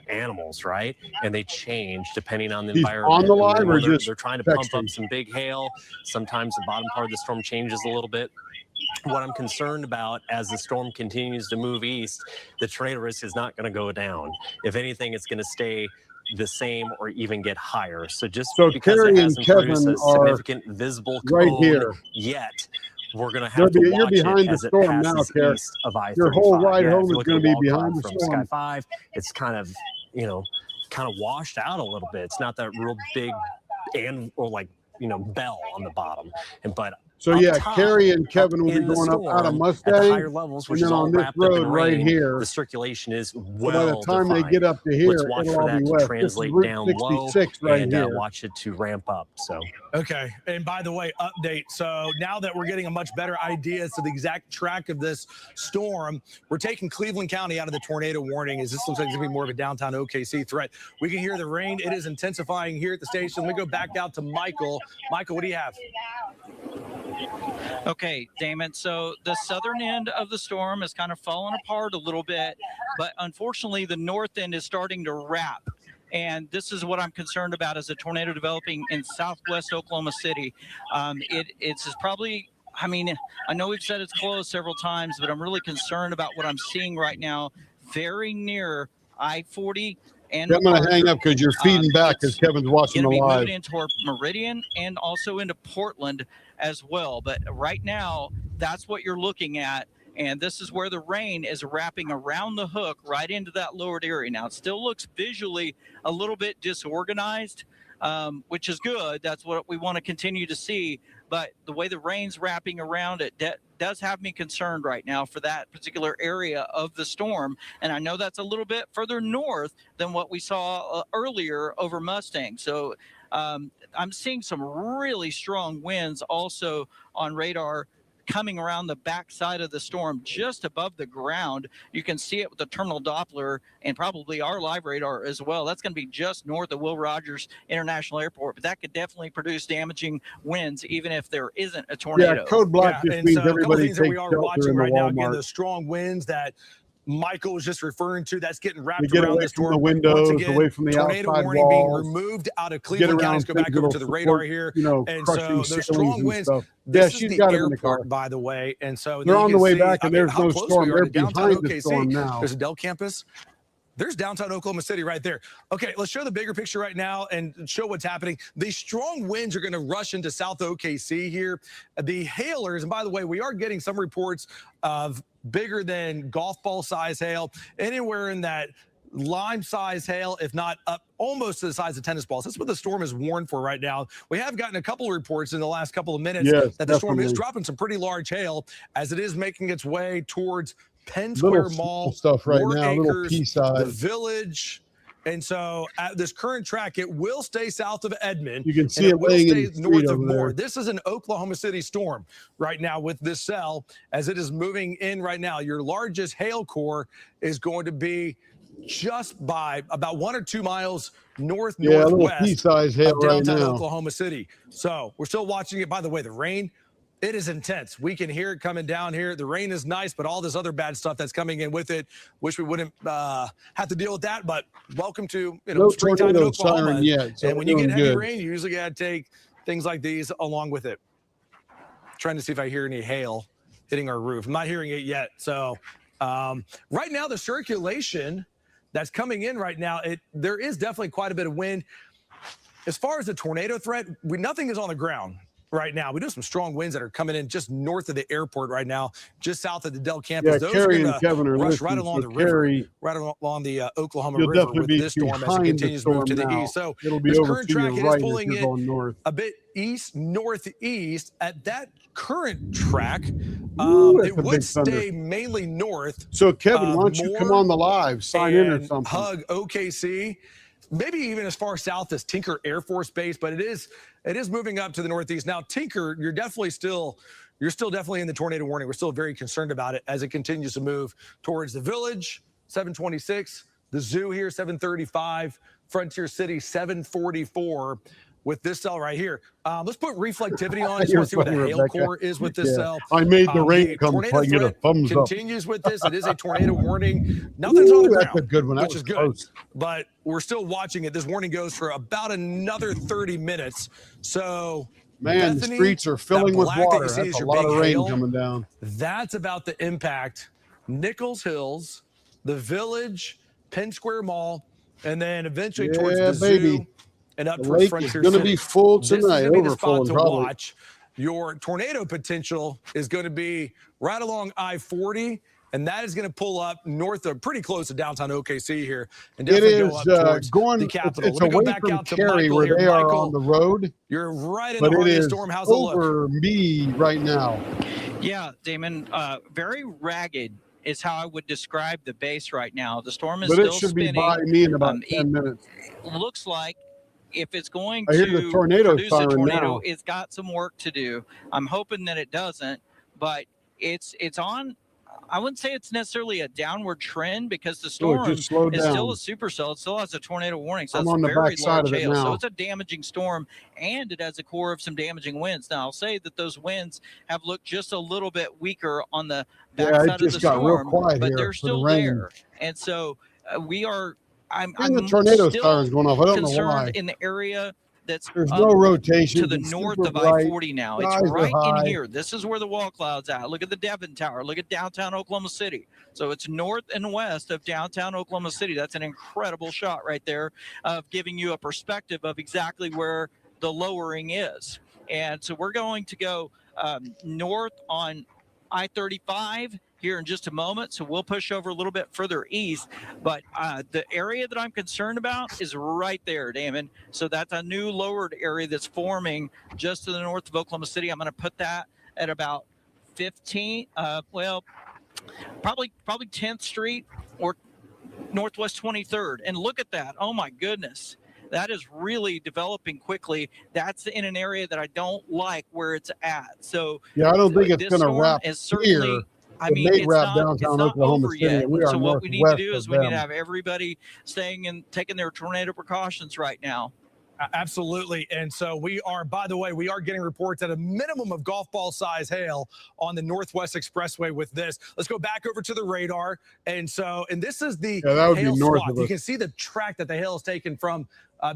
Speaker 9: animals, right? And they change depending on the environment.
Speaker 2: On the live or just
Speaker 9: they're trying to pump up some big hail. Sometimes the bottom part of the storm changes a little bit. What I'm concerned about as the storm continues to move east, the tornado risk is not going to go down. If anything, it's going to stay the same or even get higher. So just because
Speaker 2: Carrie
Speaker 9: it
Speaker 2: and
Speaker 9: hasn't
Speaker 2: Kevin
Speaker 9: produced a
Speaker 2: are
Speaker 9: significant visible
Speaker 2: right
Speaker 9: cone
Speaker 2: here
Speaker 9: yet, we're going to have to watch it as it passes east of I-35.
Speaker 2: Your whole ride home
Speaker 9: if you
Speaker 2: is
Speaker 9: look
Speaker 2: going
Speaker 9: at
Speaker 2: to
Speaker 9: the
Speaker 2: be
Speaker 9: wall
Speaker 2: behind
Speaker 9: cloud
Speaker 2: the
Speaker 9: from
Speaker 2: storm.
Speaker 9: Sky 5, it's kind of, kind of washed out a little bit. It's not that real big bell on the bottom. But
Speaker 2: so yeah, Carrie and Kevin will be going up out of Mustang
Speaker 9: at the higher levels, which
Speaker 2: and
Speaker 9: is
Speaker 2: then
Speaker 9: all
Speaker 2: on this
Speaker 9: wrapped up in
Speaker 2: road right
Speaker 9: rain.
Speaker 2: here.
Speaker 9: The circulation is
Speaker 2: So
Speaker 9: well
Speaker 2: by the time
Speaker 9: defined.
Speaker 2: they get up to here,
Speaker 9: Let's watch
Speaker 2: it'll
Speaker 9: for
Speaker 2: all
Speaker 9: that
Speaker 2: be
Speaker 9: to
Speaker 2: west.
Speaker 9: translate
Speaker 2: This is
Speaker 9: down
Speaker 2: Route
Speaker 9: low
Speaker 2: 66 right
Speaker 9: and
Speaker 2: here.
Speaker 9: watch it to ramp up. So
Speaker 5: okay, and by the way, update. So now that we're getting a much better idea as to the exact track of this storm, we're taking Cleveland County out of the tornado warning. As this looks like it's gonna be more of a downtown OKC threat. We can hear the rain. It is intensifying here at the station. Let me go back out to Michael. Michael, what do you have?
Speaker 7: Okay, Damon. So the southern end of the storm is kind of falling apart a little bit, but unfortunately the north end is starting to wrap. And this is what I'm concerned about as a tornado developing in southwest Oklahoma City. It's probably, I mean, I know we've said it's closed several times, but I'm really concerned about what I'm seeing right now, very near I-40 and
Speaker 2: I'm going to hang up because you're feeding back as Kevin's watching the
Speaker 7: live.
Speaker 2: live.
Speaker 7: Moving into toward Meridian and also into Portland as well. But right now, that's what you're looking at. And this is where the rain is wrapping around the hook right into that lowered area. Now, it still looks visually a little bit disorganized, which is good. That's what we want to continue to see. But the way the rain's wrapping around it does have me concerned right now for that particular area of the storm. And I know that's a little bit further north than what we saw earlier over Mustang. So I'm seeing some really strong winds also on radar coming around the backside of the storm just above the ground. You can see it with the terminal Doppler and probably our live radar as well. That's going to be just north of Will Rogers International Airport, but that could definitely produce damaging winds even if there isn't a tornado.
Speaker 2: Yeah, code black just means everybody
Speaker 5: takes shelter in the right now. Again,
Speaker 2: Walmart.
Speaker 5: the strong winds that Michael was just referring to, that's getting wrapped
Speaker 2: get
Speaker 5: around
Speaker 2: away
Speaker 5: the storm.
Speaker 2: from the windows,
Speaker 5: Once again,
Speaker 2: away from the
Speaker 5: tornado
Speaker 2: outside
Speaker 5: warning
Speaker 2: walls,
Speaker 5: being removed out of Cleveland County. Let's go back over to the radar here. And so those strong winds, this is the airport, by the way. And so
Speaker 2: they're on the way back, and there's
Speaker 5: how
Speaker 2: no
Speaker 5: close
Speaker 2: storm.
Speaker 5: we are
Speaker 2: They're
Speaker 5: to downtown
Speaker 2: behind the
Speaker 5: OKC.
Speaker 2: storm now.
Speaker 5: There's a Dell campus. There's downtown Oklahoma City right there. Okay, let's show the bigger picture right now and show what's happening. These strong winds are going to rush into South OKC here. The hailers, and by the way, we are getting some reports of bigger than golf ball size hail, anywhere in that lime size hail, if not up almost to the size of tennis balls. That's what the storm is warned for right now. We have gotten a couple of reports in the last couple of minutes that the storm is dropping some pretty large hail as it is making its way towards Penn Square Mall,
Speaker 2: stuff right now,
Speaker 5: Acres,
Speaker 2: little pea-size.
Speaker 5: the Village. And so at this current track, it will stay south of Edmond.
Speaker 2: You can see
Speaker 5: it
Speaker 2: it
Speaker 5: will
Speaker 2: laying
Speaker 5: stay
Speaker 2: in the
Speaker 5: north
Speaker 2: street
Speaker 5: of
Speaker 2: over
Speaker 5: Moore.
Speaker 2: there.
Speaker 5: This is an Oklahoma City storm right now with this cell as it is moving in right now. Your largest hail core is going to be just by about 1 or 2 miles northwest
Speaker 2: pea-size hail
Speaker 5: of downtown
Speaker 2: right now.
Speaker 5: Oklahoma City. So we're still watching it. By the way, the rain, it is intense. We can hear it coming down here. The rain is nice, but all this other bad stuff that's coming in with it, wish we wouldn't have to deal with that. But welcome to springtime in Oklahoma.
Speaker 2: Yet, so
Speaker 5: and when you get heavy rain, you usually got to take things like these along with it. Trying to see if I hear any hail hitting our roof. I'm not hearing it yet. So right now, the circulation that's coming in right now, there is definitely quite a bit of wind. As far as the tornado threat, nothing is on the ground right now. We do have some strong winds that are coming in just north of the airport right now, just south of the Dell campus.
Speaker 2: Yeah,
Speaker 5: Those
Speaker 2: Carrie
Speaker 5: are
Speaker 2: and Kevin are
Speaker 5: rush
Speaker 2: listening.
Speaker 5: right along
Speaker 2: So
Speaker 5: the
Speaker 2: Carrie,
Speaker 5: river, right along the Oklahoma
Speaker 2: you'll
Speaker 5: River
Speaker 2: definitely
Speaker 5: with
Speaker 2: be
Speaker 5: this storm as it
Speaker 2: behind the
Speaker 5: continues to move
Speaker 2: storm
Speaker 5: to the
Speaker 2: now.
Speaker 5: east. So
Speaker 2: It'll be
Speaker 5: this
Speaker 2: over
Speaker 5: current
Speaker 2: to your
Speaker 5: track, it
Speaker 2: right
Speaker 5: is
Speaker 2: if
Speaker 5: pulling
Speaker 2: you're
Speaker 5: it
Speaker 2: going north.
Speaker 5: a bit east northeast. At that current track,
Speaker 2: Ooh, that's
Speaker 5: it
Speaker 2: a
Speaker 5: would
Speaker 2: big thunder.
Speaker 5: stay mainly north.
Speaker 2: So Kevin, why don't you come on the live, sign in or
Speaker 5: and
Speaker 2: something?
Speaker 5: hug OKC, maybe even as far south as Tinker Air Force Base, but it is moving up to the northeast. Now, Tinker, you're still definitely in the tornado warning. We're still very concerned about it as it continues to move towards the Village, 726, the Zoo here, 735, Frontier City, 744. With this cell right here. Let's put reflectivity on. Just want to see where the hail core is with this cell.
Speaker 2: I made the rain come so I get a thumbs up.
Speaker 5: Continues with this. It is a tornado warning. Nothing's on the ground.
Speaker 2: That's a good one.
Speaker 5: Which is good. Close. But we're still watching it. This warning goes for about another 30 minutes. So,
Speaker 2: man,
Speaker 5: Bethany,
Speaker 2: the streets are filling with water.
Speaker 5: That
Speaker 2: That's a lot of rain
Speaker 5: hail,
Speaker 2: coming down.
Speaker 5: That's about to impact Nichols Hills, the Village, Penn Square Mall, and then eventually towards the Zoo. And up towards Frontier City.
Speaker 2: It's going to be full tonight.
Speaker 5: This is going to be the spot to watch. Your tornado potential is going to be right along I-40, and that is going to pull up north of pretty close to downtown OKC here, and definitely go up towards the capital.
Speaker 2: It's away from Carrie where they are on the road.
Speaker 5: You're right in the heart of the storm. How's it look?
Speaker 2: Over me right now.
Speaker 7: Yeah, Damon, very ragged is how I would describe the base right now. The storm is
Speaker 2: still
Speaker 7: spinning.
Speaker 2: But it should be by me in about 10 minutes.
Speaker 7: Looks like if it's going
Speaker 2: to
Speaker 7: produce a tornado, it's got some work to do. I'm hoping that it doesn't, but it's on. I wouldn't say it's necessarily a downward trend because the storm is still a supercell. It still has a tornado warning, so it's a very large hail. So it's a damaging storm, and it has a core of some damaging winds. Now, I'll say that those winds have looked just a little bit weaker on the backside of the storm, but they're still there. And so we are. I'm
Speaker 2: the tornado sirens going off. I don't know why.
Speaker 7: Concerned in the area that's
Speaker 2: there's no rotation
Speaker 7: to the north of I-40 now. It's right in here. This is where the wall cloud's at. Look at the Devon Tower. Look at downtown Oklahoma City. So it's north and west of downtown Oklahoma City. That's an incredible shot right there of giving you a perspective of exactly where the lowering is. And so we're going to go north on I-35 here in just a moment, so we'll push over a little bit further east, but the area that I'm concerned about is right there, Damon. So that's a new lowered area that's forming just to the north of Oklahoma City. I'm going to put that at about 15, probably 10th Street or Northwest 23rd. And look at that. Oh my goodness. That is really developing quickly. That's in an area that I don't like where it's at. So
Speaker 2: yeah, I don't think it's going to wrap here.
Speaker 7: I mean, it's not over yet. So what we need to do is we need to have everybody staying and taking their tornado precautions right now.
Speaker 5: Absolutely. And so we are, by the way, we are getting reports at a minimum of golf ball size hail on the Northwest Expressway with this. Let's go back over to the radar. And this is the hail swath. You can see the track that the hail is taken from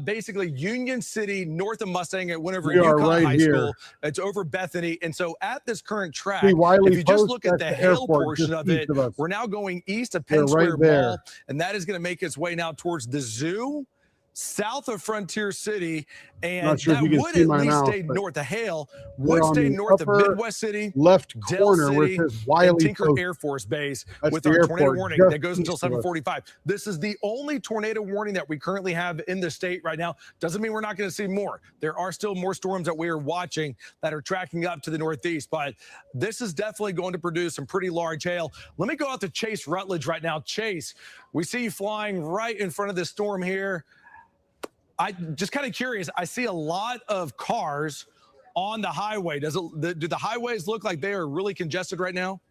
Speaker 5: basically Union City, north of Mustang. It went over Yukon High School. It's over Bethany. And so at this current track, if you just look at the hail portion of it, we're now going east of Penn Square Mall, and that is going to make its way now towards the Zoo, south of Frontier City, and that would at least stay north. The hail would stay north of Midwest City,
Speaker 2: left corner
Speaker 5: City,
Speaker 2: where it says Wiley
Speaker 5: and Tinker Air Force Base with our tornado warning that goes until 7:45. This is the only tornado warning that we currently have in the state right now. Doesn't mean we're not going to see more. There are still more storms that we are watching that are tracking up to the northeast, but this is definitely going to produce some pretty large hail. Let me go out to Chase Rutledge right now. Chase, we see you flying right in front of this storm here. I'm just kind of curious. I see a lot of cars on the highway. Do the highways look like they are really congested right now?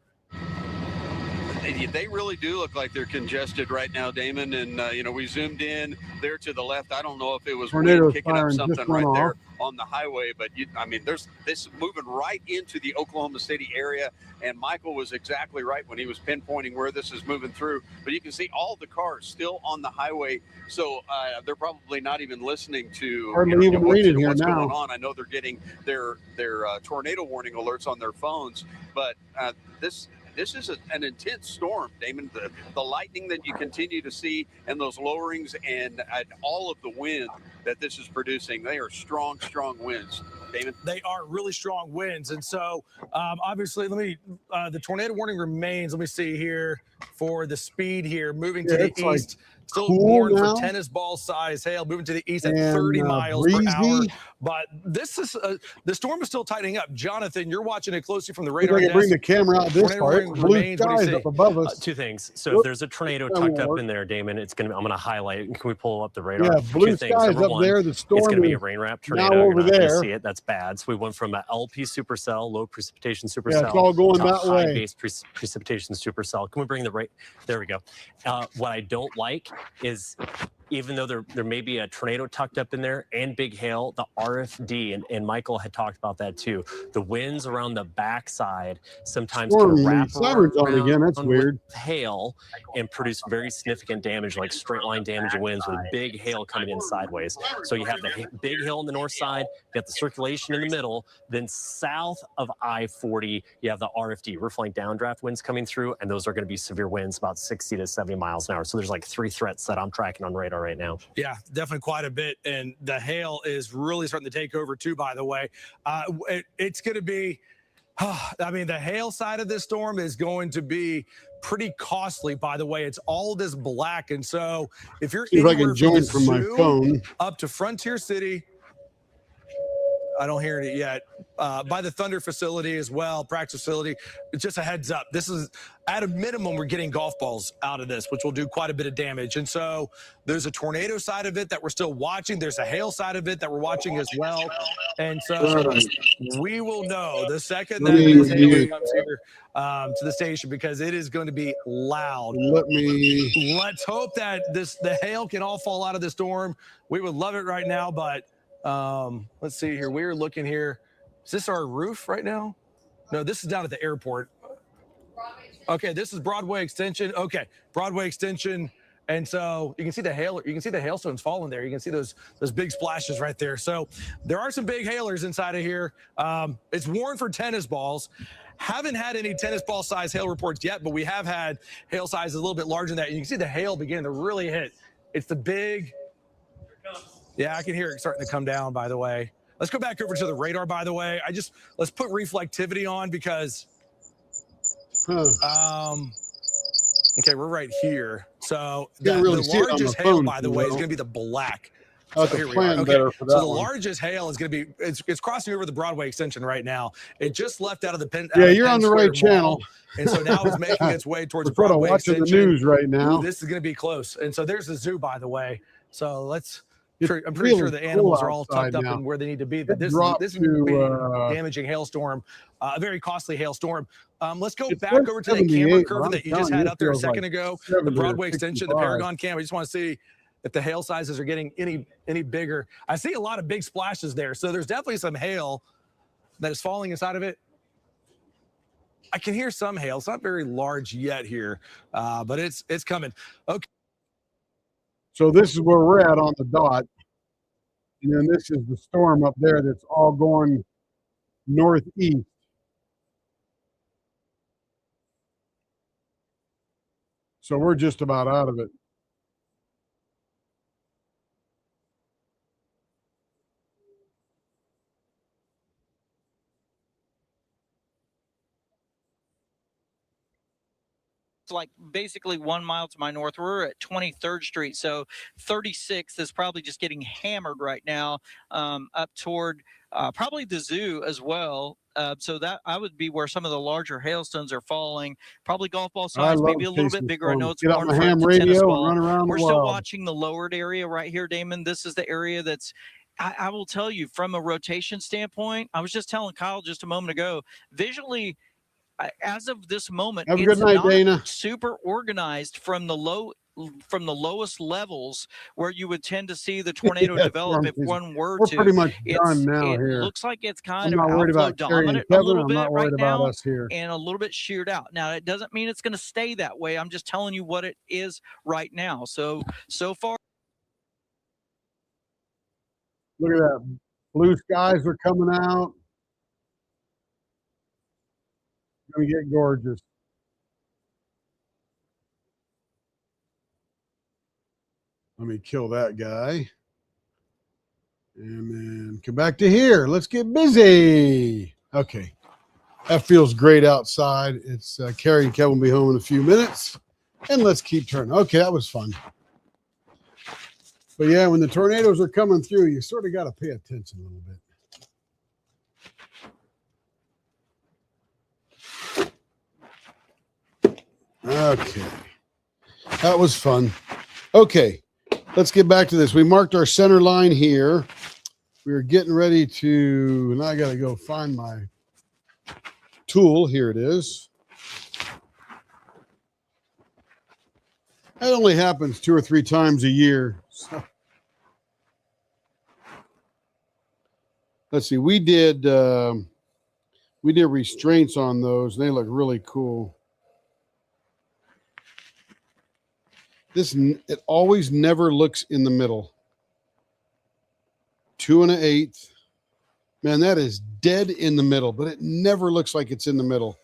Speaker 4: They really do look like they're congested right now, Damon. And, we zoomed in there to the left. I don't know if it was wind kicking up something right there on the highway, but there's this moving right into the Oklahoma City area. And Michael was exactly right when he was pinpointing where this is moving through. But you can see all the cars still on the highway. So they're probably not even listening to what's going on. I know they're getting their tornado warning alerts on their phones, but this is an intense storm, Damon. The lightning that you continue to see and those lowerings and all of the wind that this is producing, they are strong, strong winds. Damon?
Speaker 5: They are really strong winds. And so obviously, the tornado warning remains. Let me see here for the speed here, moving to the east. Still warned for tennis ball size hail, moving to the east at 30 miles per hour. But this is the storm is still tightening up. Jonathan, you're watching it closely from the radar desk.
Speaker 2: Bring the camera out this far. Blue skies up above us.
Speaker 9: Two things. So if there's a tornado tucked up in there, Damon, I'm gonna highlight. Can we pull up the radar?
Speaker 2: Yeah, blue skies up there. The storm
Speaker 9: it's gonna be a rain wrap tornado.
Speaker 2: Now
Speaker 9: You're
Speaker 2: over
Speaker 9: not
Speaker 2: there.
Speaker 9: gonna see it. That's bad. So we went from an LP supercell, low precipitation supercell.
Speaker 2: Yeah, it's all going that way.
Speaker 9: High base precipitation supercell. Can we bring the right? There we go. What I don't like is, even though there may be a tornado tucked up in there and big hail, the RFD, and Michael had talked about that too. The winds around the backside sometimes can wrap around
Speaker 2: again. That's weird.
Speaker 9: Hail and produce very significant damage, like straight line damaging winds with big hail coming in sideways. So you have the big hail on the north side, you got the circulation in the middle, then south of I-40, you have the RFD, roof line downdraft winds coming through, and those are going to be severe winds, about 60 to 70 miles an hour. So there's like 3 threats that I'm tracking on radar right now.
Speaker 5: Yeah, definitely quite a bit. And the hail is really starting to take over too, by the way. It's going to be, I mean, the hail side of this storm is going to be pretty costly, by the way. It's all this black. And so if you're
Speaker 2: if I can join from my phone
Speaker 5: up to Frontier City, I don't hear it yet. By the Thunder facility as well, practice facility. It's just a heads up. This is, at a minimum, we're getting golf balls out of this, which will do quite a bit of damage. And so there's a tornado side of it that we're still watching. There's a hail side of it that we're watching as well. And so we will know the second that this hail comes here to the station, because it is going to be loud. Let's hope that the hail can all fall out of the storm. We would love it right now, but let's see here. We're looking here. Is this our roof right now? No, this is down at the airport. Okay, this is Broadway Extension. Okay, Broadway Extension. And so you can see the hail. You can see the hailstones falling there. You can see those big splashes right there. So there are some big hailers inside of here. It's warned for tennis balls. Haven't had any tennis ball size hail reports yet, but we have had hail sizes a little bit larger than that. And you can see the hail beginning to really hit. It's the big. Yeah, I can hear it starting to come down, by the way. Let's go back over to the radar, by the way. Let's put reflectivity on because, okay, we're right here. So the largest hail, by the way, is going to be the black. So here we are. Okay. So the largest hail is going to be, it's crossing over the Broadway Extension right now. It just left out of the Penn.
Speaker 2: Yeah, you're on the right channel.
Speaker 5: And so now it's making its way towards Broadway
Speaker 2: Extension.
Speaker 5: Watching the
Speaker 2: news right now.
Speaker 5: Ooh, this is going to be close. And so there's the zoo, by the way. So let's. I'm pretty sure the animals are all tucked up in where they need to be. But this is going to be a damaging hailstorm, a very costly hailstorm. Let's go back over to the camera curve that you just had out there a second ago. The Broadway Extension, the Paragon cam. I just want to see if the hail sizes are getting any bigger. I see a lot of big splashes there. So there's definitely some hail that is falling inside of it. I can hear some hail. It's not very large yet here, but it's coming. Okay.
Speaker 2: So this is where we're at on the dot. And then this is the storm up there that's all going northeast. So we're just about out of it.
Speaker 7: Like basically 1 mile to my north. We're at 23rd Street, so 36th is probably just getting hammered right now, up toward probably the zoo as well. So that I would be where some of the larger hailstones are falling. Probably golf ball size, maybe a little bit bigger. I know it's warm for the tennis ball. We're still watching the lowered area right here, Damon. This is the area that's. I will tell you from a rotation standpoint. I was just telling Kyle just a moment ago. Visually, as of this moment,
Speaker 2: have a good night, Dana.
Speaker 7: Super organized from the lowest levels where you would tend to see the tornado develop if one were to.
Speaker 2: We're pretty much done now here.
Speaker 7: It looks like it's kind of outflow dominant a little bit right now and a little bit sheared out. Now, it doesn't mean it's going to stay that way. I'm just telling you what it is right now. So far.
Speaker 2: Look at that. Blue skies are coming out. Gonna get gorgeous. Let me kill that guy. And then come back to here. Let's get busy. Okay. That feels great outside. It's Carrie and Kevin will be home in a few minutes. And let's keep turning. Okay, that was fun. But yeah, when the tornadoes are coming through, you sort of got to pay attention a little bit. Okay. That was fun. Okay. Let's get back to this. We marked our center line here. We're getting ready to, and I got to go find my tool. Here it is. That only happens 2 or 3 times a year. So, let's see. We did restraints on those. And they look really cool. It always never looks in the middle. 2 1/8. Man, that is dead in the middle, but it never looks like it's in the middle.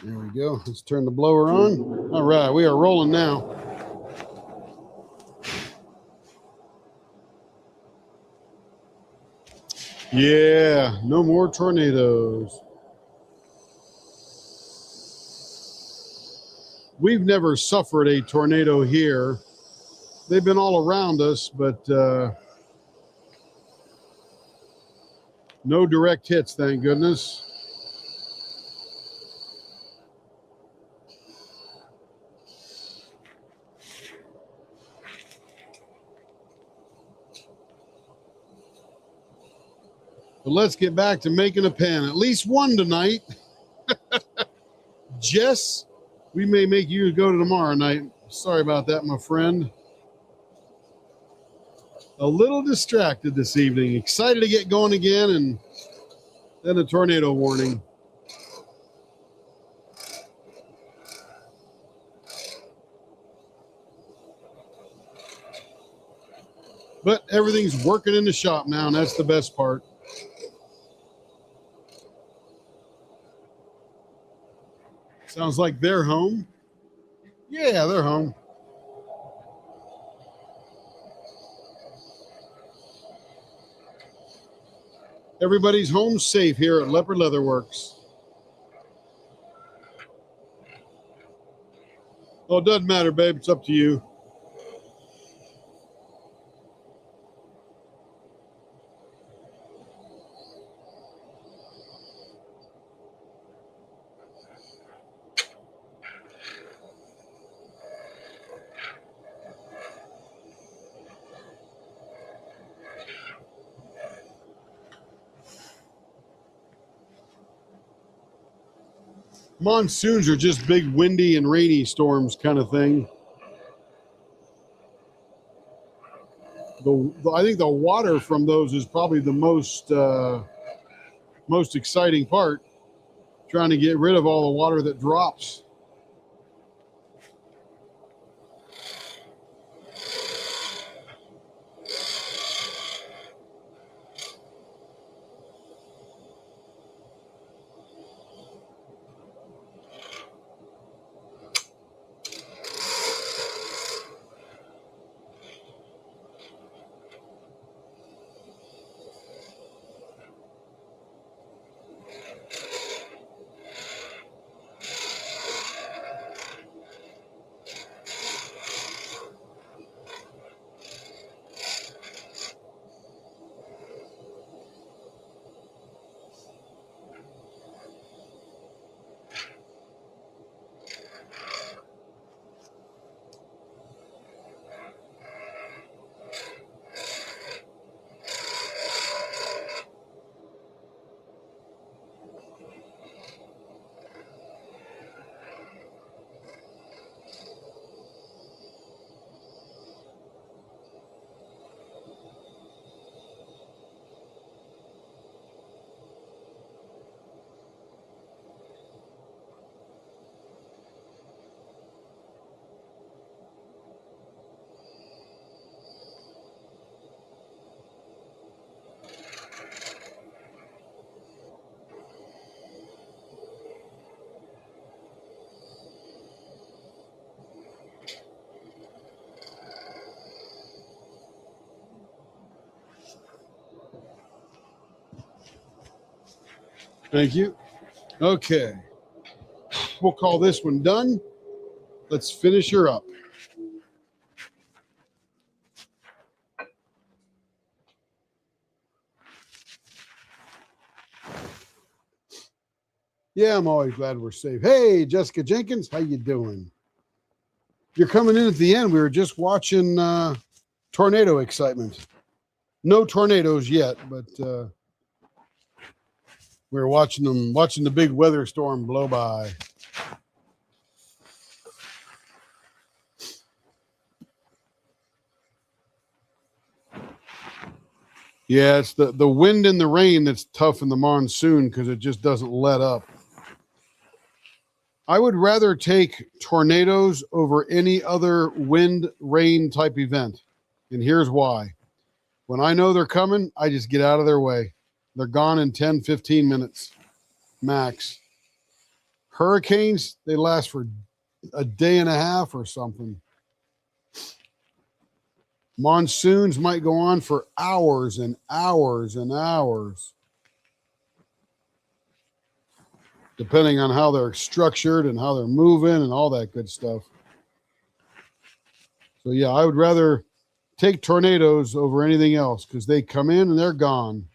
Speaker 2: There we go. Let's turn the blower on. All right, we are rolling now. Yeah, no more tornadoes. We've never suffered a tornado here. They've been all around us, but no direct hits, thank goodness. But let's get back to making a pen. At least one tonight. Jess, we may make you go to tomorrow night. Sorry about that, my friend. A little distracted this evening. Excited to get going again, and then a tornado warning. But everything's working in the shop now, and that's the best part. Sounds like they're home. Yeah, they're home. Everybody's home safe here at Leopard Leather Works. Oh, it doesn't matter, babe. It's up to you. Monsoons are just big windy and rainy storms kind of thing. I think the water from those is probably the most exciting part, trying to get rid of all the water that drops. Thank you. Okay. We'll call this one done. Let's finish her up. Yeah, I'm always glad we're safe. Hey, Jessica Jenkins, how you doing? You're coming in at the end. We were just watching tornado excitement. No tornadoes yet, but we were watching the big weather storm blow by. Yeah, it's the wind and the rain that's tough in the monsoon because it just doesn't let up. I would rather take tornadoes over any other wind, rain type event. And here's why. When I know they're coming, I just get out of their way. They're gone in 10, 15 minutes max. Hurricanes, they last for a day and a half or something. Monsoons might go on for hours and hours and hours, depending on how they're structured and how they're moving and all that good stuff. So yeah, I would rather take tornadoes over anything else because they come in and they're gone.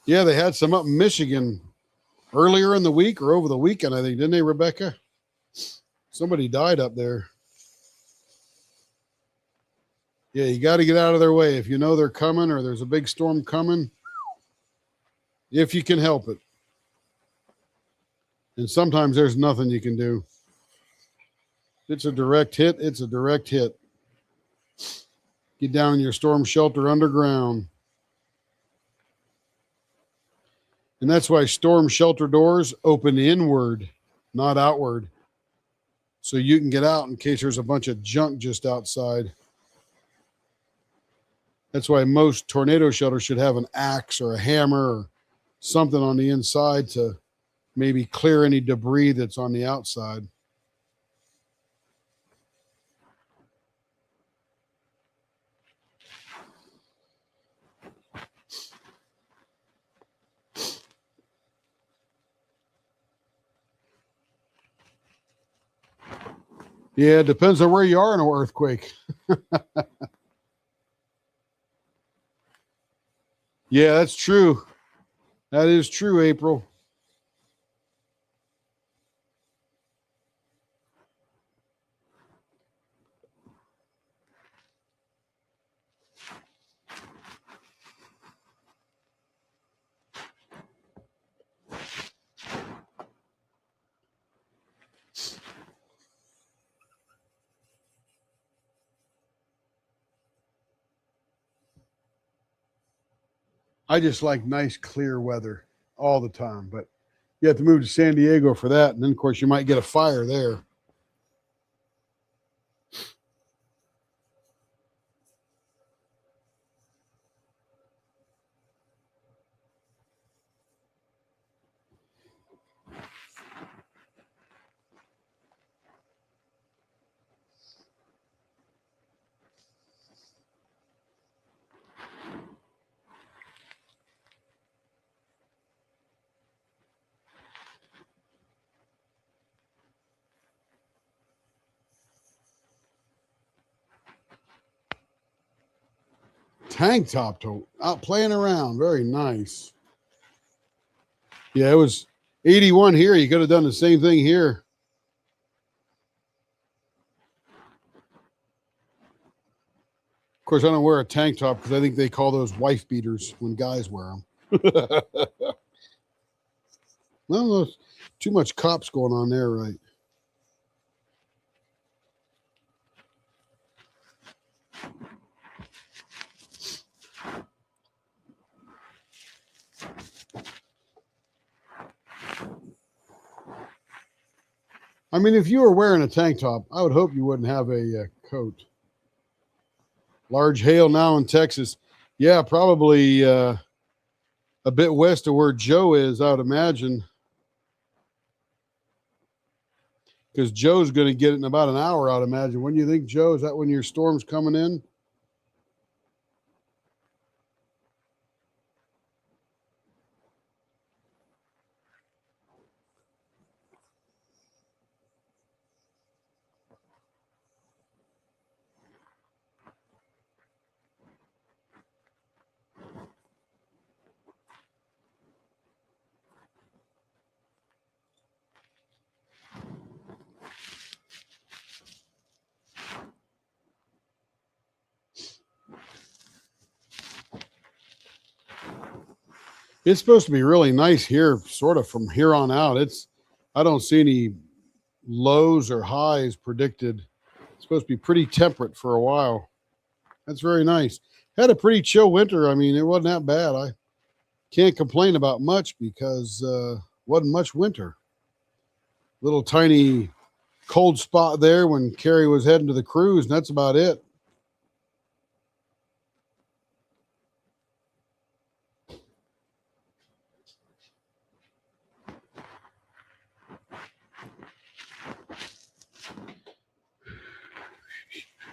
Speaker 2: Yeah, they had some up in Michigan earlier in the week or over the weekend, I think, didn't they, Rebecca? Somebody died up there. Yeah, you got to get out of their way. If you know they're coming or there's a big storm coming, if you can help it. And sometimes there's nothing you can do. It's a direct hit. It's a direct hit. Get down in your storm shelter underground. And that's why storm shelter doors open inward, not outward. So you can get out in case there's a bunch of junk just outside. That's why most tornado shelters should have an axe or a hammer or something on the inside to maybe clear any debris that's on the outside. Yeah, it depends on where you are in an earthquake. Yeah, that's true. That is true, April. I just like nice, clear weather all the time, but you have to move to San Diego for that. And then, of course, you might get a fire there. Tank top to out playing around. Very nice. Yeah, it was 81 here. You could have done the same thing here. Of course, I don't wear a tank top because I think they call those wife beaters when guys wear them. No, there's too much cops going on there, right? I mean, if you were wearing a tank top, I would hope you wouldn't have a coat. Large hail now in Texas. Yeah, probably a bit west of where Joe is, I would imagine. because Joe's going to get it in about an hour, I'd imagine. When do you think, Joe? Is that when your storm's coming in? It's supposed to be really nice here, sort of from here on out. I don't see any lows or highs predicted. It's supposed to be pretty temperate for a while. That's very nice. Had a pretty chill winter. I mean, it wasn't that bad. I can't complain about much because wasn't much winter. Little tiny cold spot there when Carrie was heading to the cruise, and that's about it.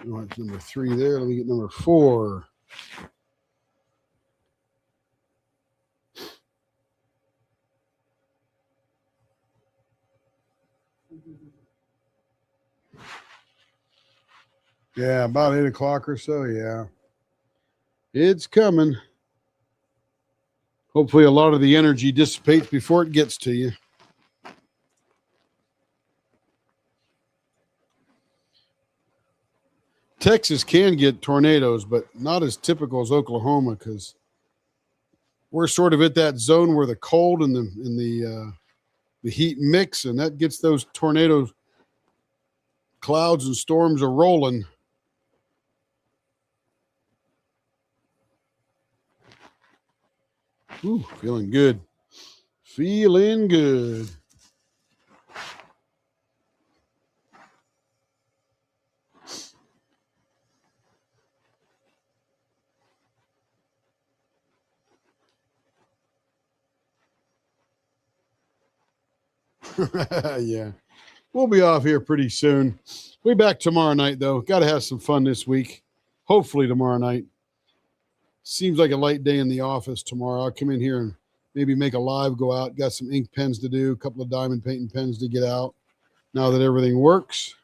Speaker 2: That's number 3 there. Let me get number 4. Yeah, about 8 o'clock or so. Yeah, it's coming. Hopefully a lot of the energy dissipates before it gets to you. Texas can get tornadoes, but not as typical as Oklahoma because we're sort of at that zone where the cold and the heat mix, and that gets those tornadoes, clouds and storms are rolling. Ooh, feeling good. Feeling good. Yeah, we'll be off here pretty soon. We'll be back tomorrow night, though. Got to have some fun this week. Hopefully tomorrow night. Seems like a light day in the office tomorrow. I'll come in here and maybe make a live go out. Got some ink pens to do, a couple of diamond painting pens to get out now that everything works.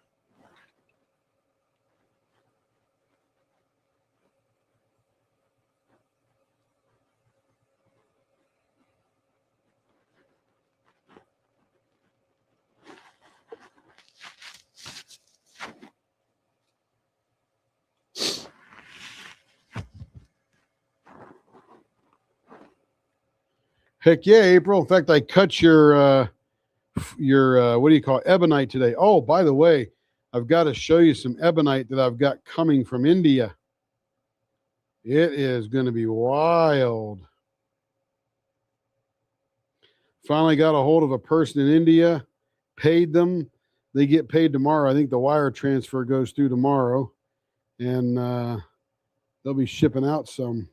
Speaker 2: Heck yeah, April. In fact, I cut your what do you call it? Ebonite today. Oh, by the way, I've got to show you some ebonite that I've got coming from India. It is going to be wild. Finally got a hold of a person in India, paid them. They get paid tomorrow. I think the wire transfer goes through tomorrow, and they'll be shipping out some.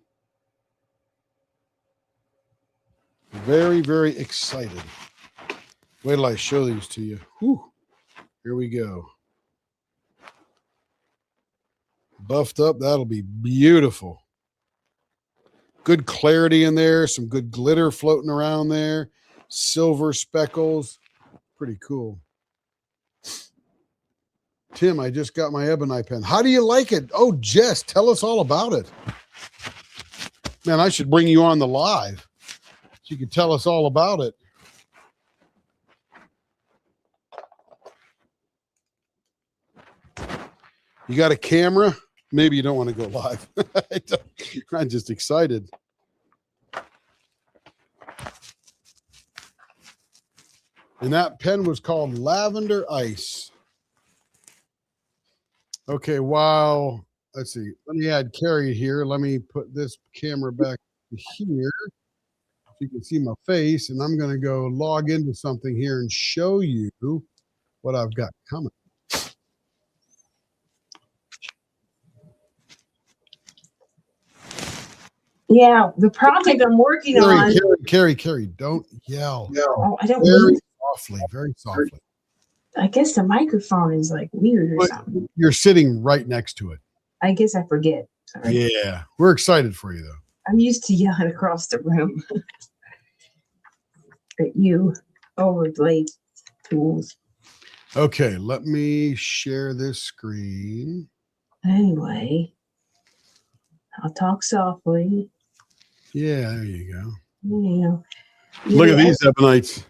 Speaker 2: Very, very excited. Wait till I show these to you. Whew. Here we go. Buffed up. That'll be beautiful. Good clarity in there. Some good glitter floating around there. Silver speckles. Pretty cool. Tim, I just got my ebonite pen. How do you like it? Oh, Jess, tell us all about it. Man, I should bring you on the live. So you can tell us all about it. You got a camera? Maybe you don't want to go live. I'm just excited. And that pen was called Lavender Ice. Okay, wow. Let's see. Let me add Carrie here. Let me put this camera back here so you can see my face. And I'm going to go log into something here and show you what I've got coming.
Speaker 3: Yeah, the project I'm working on.
Speaker 2: Carrie, don't yell.
Speaker 3: Oh, I don't
Speaker 2: Very softly, very softly.
Speaker 3: I guess the microphone is like weird or something.
Speaker 2: You're sitting right next to it.
Speaker 3: I guess I forget. Sorry.
Speaker 2: Yeah, we're excited for you though.
Speaker 3: I'm used to yelling across the room at you overlaid tools.
Speaker 2: Okay, let me share this screen.
Speaker 3: Anyway, I'll talk softly.
Speaker 2: Yeah, there you go.
Speaker 3: Yeah.
Speaker 2: Look at these ebonites.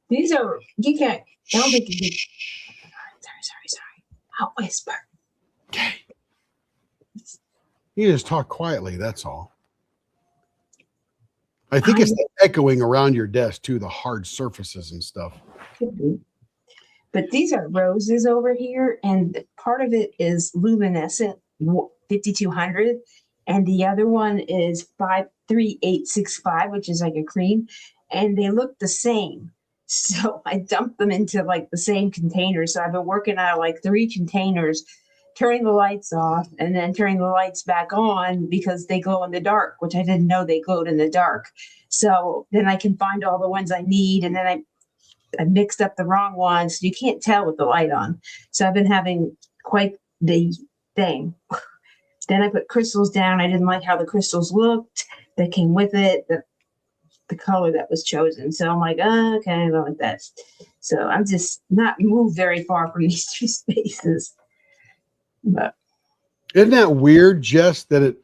Speaker 3: These are, you can't, I don't think you can. Sorry. I'll whisper.
Speaker 2: Okay. You just talk quietly, that's all. I think it's the echoing around your desk too, the hard surfaces and stuff.
Speaker 3: Could be. But these are roses over here, and part of it is luminescent 5200, and the other one is 53865, which is like a cream, and they look the same. So I dumped them into like the same container. So I've been working out of like 3 containers, turning the lights off and then turning the lights back on because they glow in the dark, which I didn't know they glowed in the dark. So then I can find all the ones I need, and then I mixed up the wrong ones. You can't tell with the light on. So I've been having quite the thing. Then I put crystals down. I didn't like how the crystals looked that came with it, the color that was chosen. So I'm like, oh, okay, I don't like that. So I'm just not moved very far from these 2 spaces. But
Speaker 2: isn't that weird, Jess, that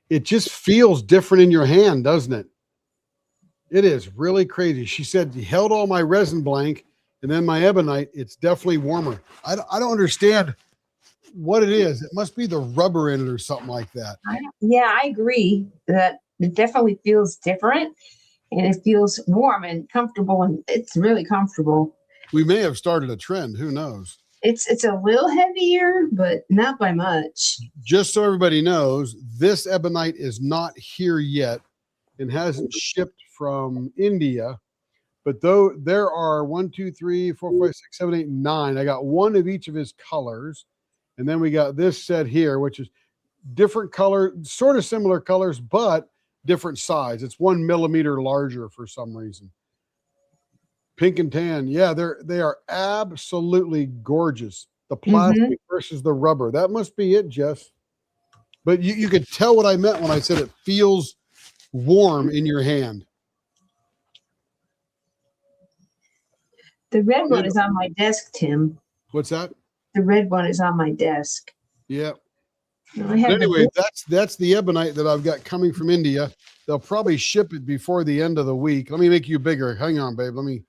Speaker 2: it just feels different in your hand, doesn't it? It is really crazy. She said, you held all my resin blank and then my ebonite, it's definitely warmer. I don't understand what it is. It must be the rubber in it or something like that.
Speaker 3: Yeah, I agree that it definitely feels different, and it feels warm and comfortable, and it's really comfortable.
Speaker 2: We may have started a trend. Who knows?
Speaker 3: It's a little heavier, but not by much.
Speaker 2: Just so everybody knows, this ebonite is not here yet and hasn't shipped from India, but though there are 1, 2, 3, 4, 5, 6, 7, 8, 9. I got one of each of his colors, and then we got this set here, which is different color, sort of similar colors, but different size. It's 1 millimeter larger for some reason. Pink and tan, yeah, they are absolutely gorgeous. The plastic versus the rubber, that must be it, Jess. But you could tell what I meant when I said it feels warm in your hand.
Speaker 3: The red one is on my desk, Tim.
Speaker 2: What's that?
Speaker 3: The red one is on my desk.
Speaker 2: Yeah.
Speaker 3: Anyway,
Speaker 2: that's the ebonite that I've got coming from India. They'll probably ship it before the end of the week. Let me make you bigger. Hang on, babe. Let me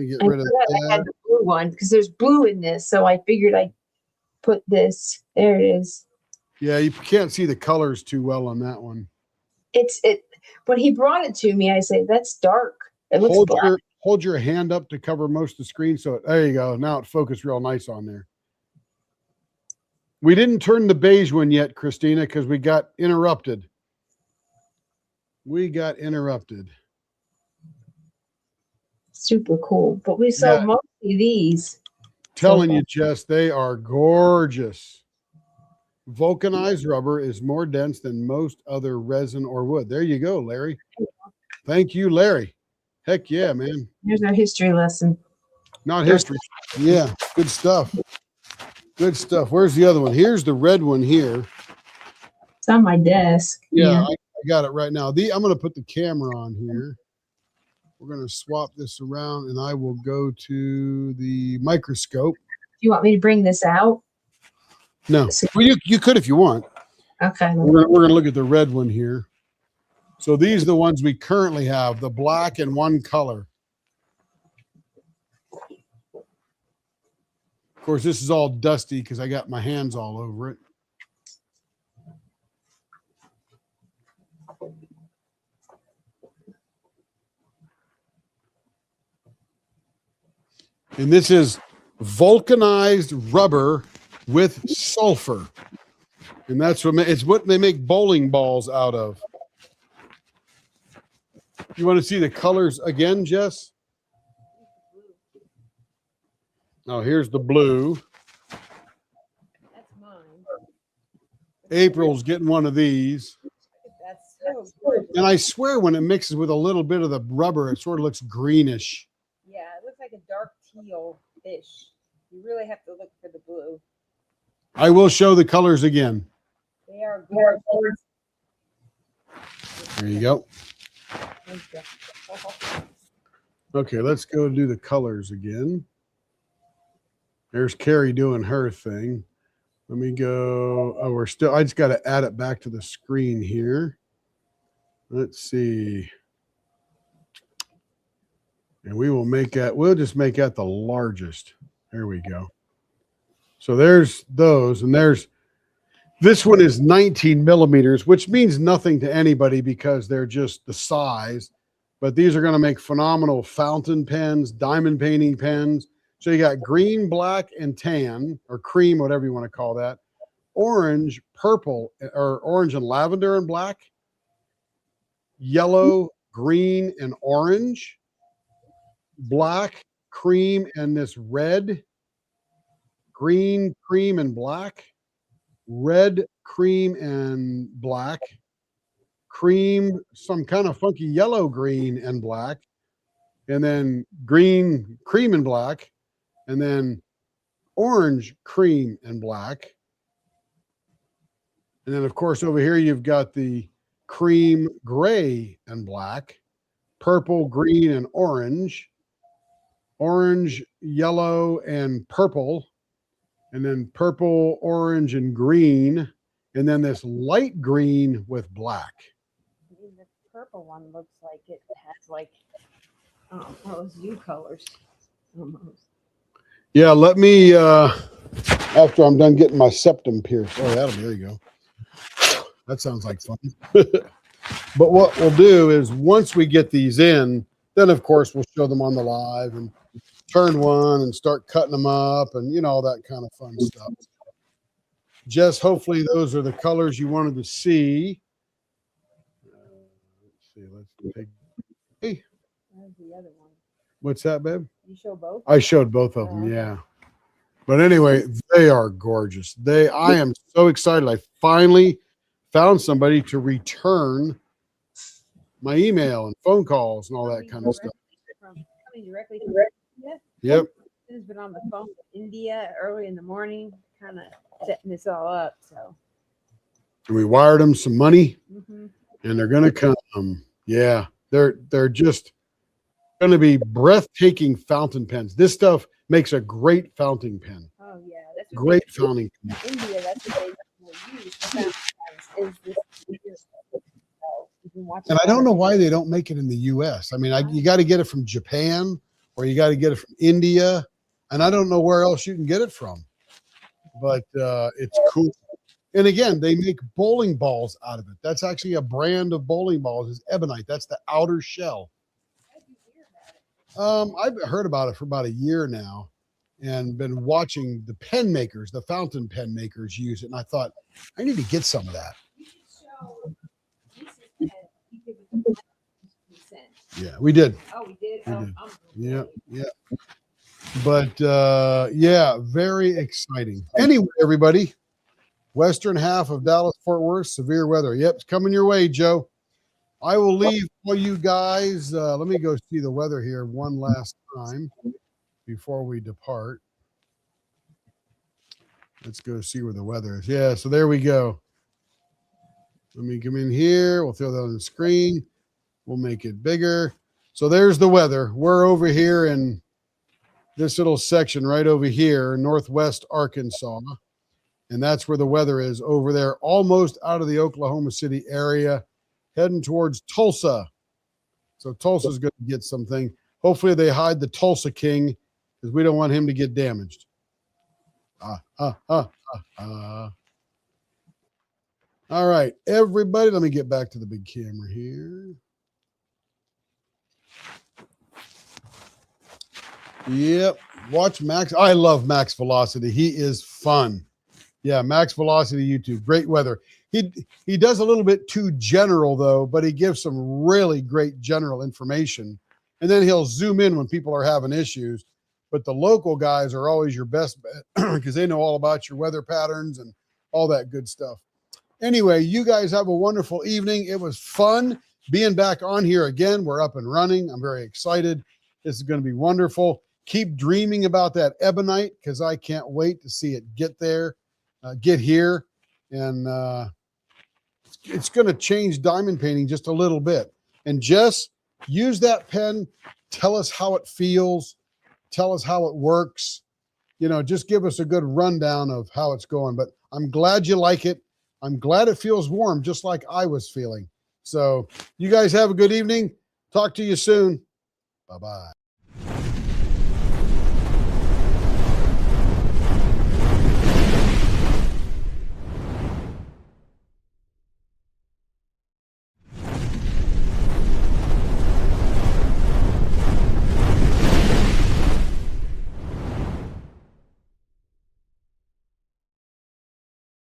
Speaker 2: get rid of that.
Speaker 3: I had the blue one because there's blue in this, so I figured I'd put this. There it is.
Speaker 2: Yeah, you can't see the colors too well on that one.
Speaker 3: When he brought it to me, I say that's dark. It looks black.
Speaker 2: Hold your hand up to cover most of the screen. So there you go. Now it focused real nice on there. We didn't turn the beige one yet, Christina, because we got interrupted.
Speaker 3: Super cool. But we sold mostly these.
Speaker 2: Telling you, Jess, they are gorgeous. Vulcanized rubber is more dense than most other resin or wood. There you go, Larry. Thank you, Larry. Heck yeah, man.
Speaker 3: Here's our history lesson.
Speaker 2: Not history. Yeah, good stuff. Good stuff. Where's the other one? Here's the red one here.
Speaker 3: It's on my desk.
Speaker 2: Yeah. I got it right now. I'm going to put the camera on here. We're going to swap this around, and I will go to the microscope.
Speaker 3: Do you want me to bring this out?
Speaker 2: No. Well, you could if you want.
Speaker 3: Okay.
Speaker 2: We're going to look at the red one here. So these are the ones we currently have, the black and one color. Of course, this is all dusty because I got my hands all over it. And this is vulcanized rubber with sulfur. And that's what they make bowling balls out of. You want to see the colors again, Jess? Oh, here's the blue.
Speaker 1: That's mine.
Speaker 2: April's getting one of these.
Speaker 1: That's so good.
Speaker 2: And I swear when it mixes with a little bit of the rubber, it sort of looks greenish.
Speaker 1: Yeah, it looks like a dark teal. ish. You really have to look for the blue.
Speaker 2: I will show the colors again.
Speaker 1: They are gorgeous.
Speaker 2: There you go. Okay, let's go do the colors again. There's Carrie doing her thing. Let me go. Oh, I just got to add it back to the screen here. Let's see. And we'll just make that the largest. There we go. So there's those, and this one is 19 millimeters, which means nothing to anybody because they're just the size. But these are going to make phenomenal fountain pens, diamond painting pens. So you got green, black, and tan, or cream, whatever you want to call that. Orange, purple, or orange and lavender and black. Yellow, green, and orange. Black, cream, and this red. Green, cream, and black. Red, cream, and black. Cream, some kind of funky yellow, green, and black. And then green, cream, and black. And then orange, cream, and black. And then, of course, over here, you've got the cream, gray, and black. Purple, green, and orange. Orange, yellow, and purple. And then purple, orange, and green. And then this light green with black.
Speaker 1: I mean, the purple one looks like it has like those U colors almost.
Speaker 2: Yeah, let me, after I'm done getting my septum pierced. Oh, there you go. That sounds like fun. But what we'll do is once we get these in, then of course we'll show them on the live and turn one and start cutting them up and, you know, all that kind of fun stuff. Jess, hopefully those are the colors you wanted to see. Let's see. Let's take. Hey.
Speaker 1: Where's the other one?
Speaker 2: What's that, babe?
Speaker 1: You show both?
Speaker 2: I showed both of them, yeah. But anyway, they are gorgeous. I am so excited. I finally found somebody to return my email and phone calls and all that kind of stuff.
Speaker 1: Coming directly from India.
Speaker 2: Yep.
Speaker 1: Has been on the phone with India early in the morning, kind of setting this all up. So
Speaker 2: we wired them some money,
Speaker 1: mm-hmm.
Speaker 2: and they're going to come. Yeah, they're just going to be breathtaking fountain pens. This stuff makes a great fountain pen.
Speaker 1: Oh yeah, that's
Speaker 2: great fountain pen.
Speaker 1: In India, that's what they will use for fountain pens. Is this?
Speaker 2: And I don't know why they don't make it in the U.S. I mean, you got to get it from Japan or you got to get it from India, and I don't know where else you can get it from. But it's cool. And again, they make bowling balls out of it. That's actually a brand of bowling balls. Is ebonite. That's the outer shell. I've heard about it for about a year now and been watching the pen makers, the fountain pen makers use it. And I thought, I need to get some of that. Yeah, we did.
Speaker 1: Oh, we did?
Speaker 2: Yeah, yeah. But yeah, very exciting. Anyway, everybody, western half of Dallas-Fort Worth, severe weather. Yep, it's coming your way, Joe. I will leave for you guys. Let me go see the weather here one last time before we depart. Let's go see where the weather is. Yeah, so there we go. Let me come in here. We'll throw that on the screen. We'll make it bigger. So there's the weather. We're over here in this little section right over here, northwest Arkansas. And that's where the weather is over there, almost out of the Oklahoma City area, heading towards Tulsa. So Tulsa's going to get something. Hopefully they hide the Tulsa King because we don't want him to get damaged. All right, everybody, let me get back to the big camera here. Yep, watch Max. I love Max Velocity. He is fun. Yeah, Max Velocity YouTube. Great weather. He does a little bit too general, though, but he gives some really great general information. And then he'll zoom in when people are having issues. But the local guys are always your best bet because they know all about your weather patterns and all that good stuff. Anyway, you guys have a wonderful evening. It was fun being back on here again. We're up and running. I'm very excited. This is going to be wonderful. Keep dreaming about that ebonite, because I can't wait to see it get there, get here. And it's going to change diamond painting just a little bit. And Jess, use that pen. Tell us how it feels. Tell us how it works. You know, just give us a good rundown of how it's going. But I'm glad you like it. I'm glad it feels warm, just like I was feeling. So you guys have a good evening. Talk to you soon. Bye-bye.